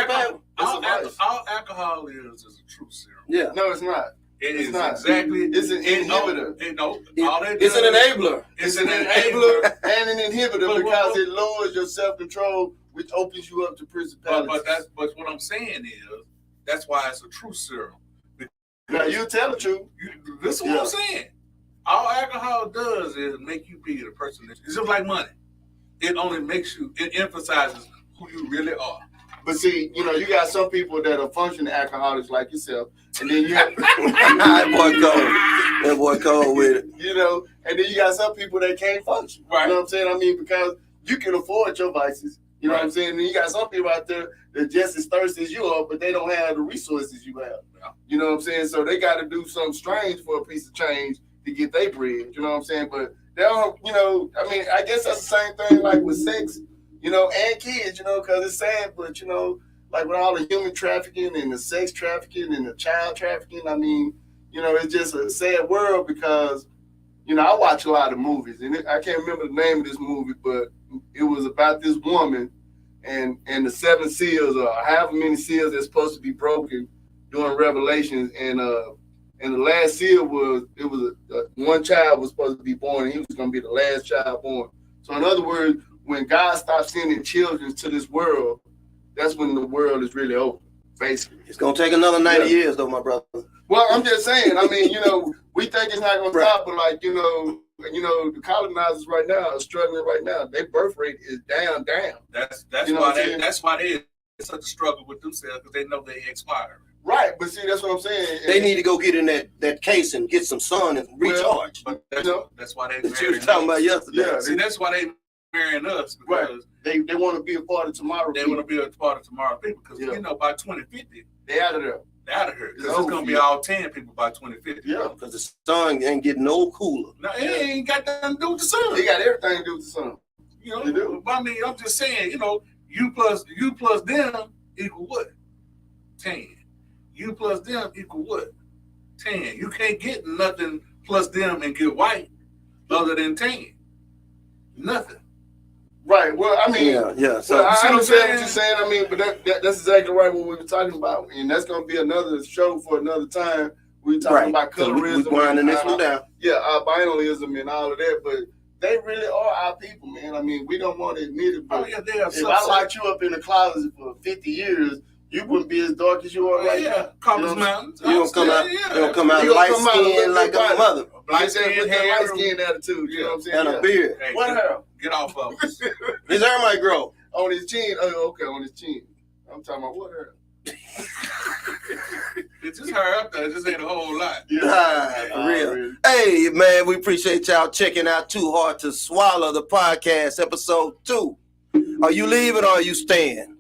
Speaker 2: alcohol is a truth serum.
Speaker 1: Yeah.
Speaker 3: No, it's not.
Speaker 2: It's not. Exactly.
Speaker 3: It's an inhibitor.
Speaker 1: It's an enabler.
Speaker 3: It's an enabler and an inhibitor because it lowers your self-control, which opens you up to principalities.
Speaker 2: But what I'm saying is, that's why it's a truth serum.
Speaker 3: Now, you tell the truth.
Speaker 2: This is what I'm saying. All alcohol does is make you be the person. It's just like money. It only makes you, it emphasizes who you really are.
Speaker 3: But see, you know, you got some people that are functioning alcoholics like yourself, and then you have
Speaker 1: that boy cold with it.
Speaker 3: You know, and then you got some people that can't function.
Speaker 2: Right.
Speaker 3: You know what I'm saying? I mean, because you can afford your vices. You know what I'm saying? And you got some people out there that just as thirsty as you are, but they don't have the resources you have.
Speaker 2: Yeah.
Speaker 3: You know what I'm saying? So they got to do something strange for a piece of change to get their bread. You know what I'm saying? But they don't, you know, I mean, I guess that's the same thing like with sex, you know, and kids, you know, because it's sad, but, you know, like with all the human trafficking and the sex trafficking and the child trafficking, I mean, you know, it's just a sad world because, you know, I watch a lot of movies, and I can't remember the name of this movie, but it was about this woman and the 7 seals, or however many seals that's supposed to be broken during Revelations, and the last seal was, it was one child was supposed to be born, and he was going to be the last child born. So in other words, when God stops sending children to this world, that's when the world is really over, basically.
Speaker 1: It's going to take another 90 years, though, my brother.
Speaker 3: Well, I'm just saying, I mean, you know, we think it's not going to stop, but like, you know, the colonizers right now are struggling right now. Their birth rate is down.
Speaker 2: That's
Speaker 3: you know
Speaker 2: why they such a struggle with themselves, because they know they expire.
Speaker 3: Right, but see, that's what I'm saying.
Speaker 1: They need to go get in that case and get some sun and recharge.
Speaker 2: But that's why they
Speaker 1: that you were talking about yesterday.
Speaker 3: Yeah,
Speaker 2: see, that's why they marrying us, because
Speaker 3: they want to be a part of tomorrow.
Speaker 2: They want to be a part of tomorrow people, because you know, by 2050
Speaker 3: they out of there.
Speaker 2: They're out of here, because it's gonna be all 10 people by 2050.
Speaker 3: Yeah,
Speaker 1: because the sun ain't getting no cooler.
Speaker 2: No, it ain't got nothing to do with the sun.
Speaker 3: They got everything to do with the sun.
Speaker 2: You know, they do. I mean, I'm just saying, you know, you plus them equal what? 10. You plus them equal what? 10. You can't get nothing plus them and get white other than 10. Nothing.
Speaker 3: Right. Well, I mean,
Speaker 1: yeah. So
Speaker 3: I understand what you're saying. I mean, but that's exactly right what we were talking about, and that's going to be another show for another time. We're talking about colorism.
Speaker 1: We're winding this one down.
Speaker 3: Yeah, albinoism and all of that, but they really are our people, man. I mean, we don't want to admit it, but if I locked you up in the closet for 50 years, you wouldn't be as dark as you are right now.
Speaker 2: Caucasus Mountains.
Speaker 1: You don't come out. You don't come out light skinned like a mother.
Speaker 3: Light skin, light skin attitude. You know what I'm saying?
Speaker 1: And a beard.
Speaker 2: Hey,
Speaker 3: what hair?
Speaker 2: Get off of us.
Speaker 1: His hair might grow
Speaker 3: on his chin. Oh, okay, on his chin. I'm talking about what hair?
Speaker 2: It's just hair up there. It just ain't a whole lot.
Speaker 1: For real. Hey, man, we appreciate y'all checking out Too Hard to Swallow, the podcast, episode 2. Are you leaving or are you staying?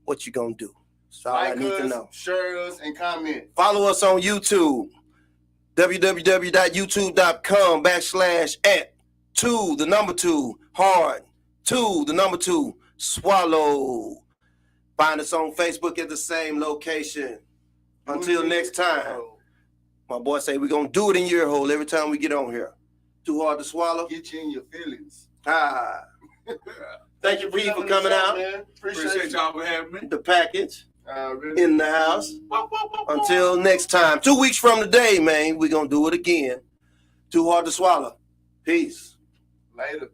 Speaker 1: What you gonna do? That's all I need to know.
Speaker 3: Share us and comment.
Speaker 1: Follow us on YouTube. www.youtube.com/@2 hard 2 Swallow. Find us on Facebook at the same location. Until next time. My boy say we're going to do it in your hole every time we get on here. Too hard to swallow?
Speaker 3: Get you in your feelings.
Speaker 1: Thank you, P, for coming out.
Speaker 3: Man.
Speaker 2: Appreciate y'all for having me.
Speaker 1: The package
Speaker 3: Really.
Speaker 1: in the house. Until next time. 2 weeks from today, man, we're going to do it again. Too hard to swallow. Peace.
Speaker 3: Later.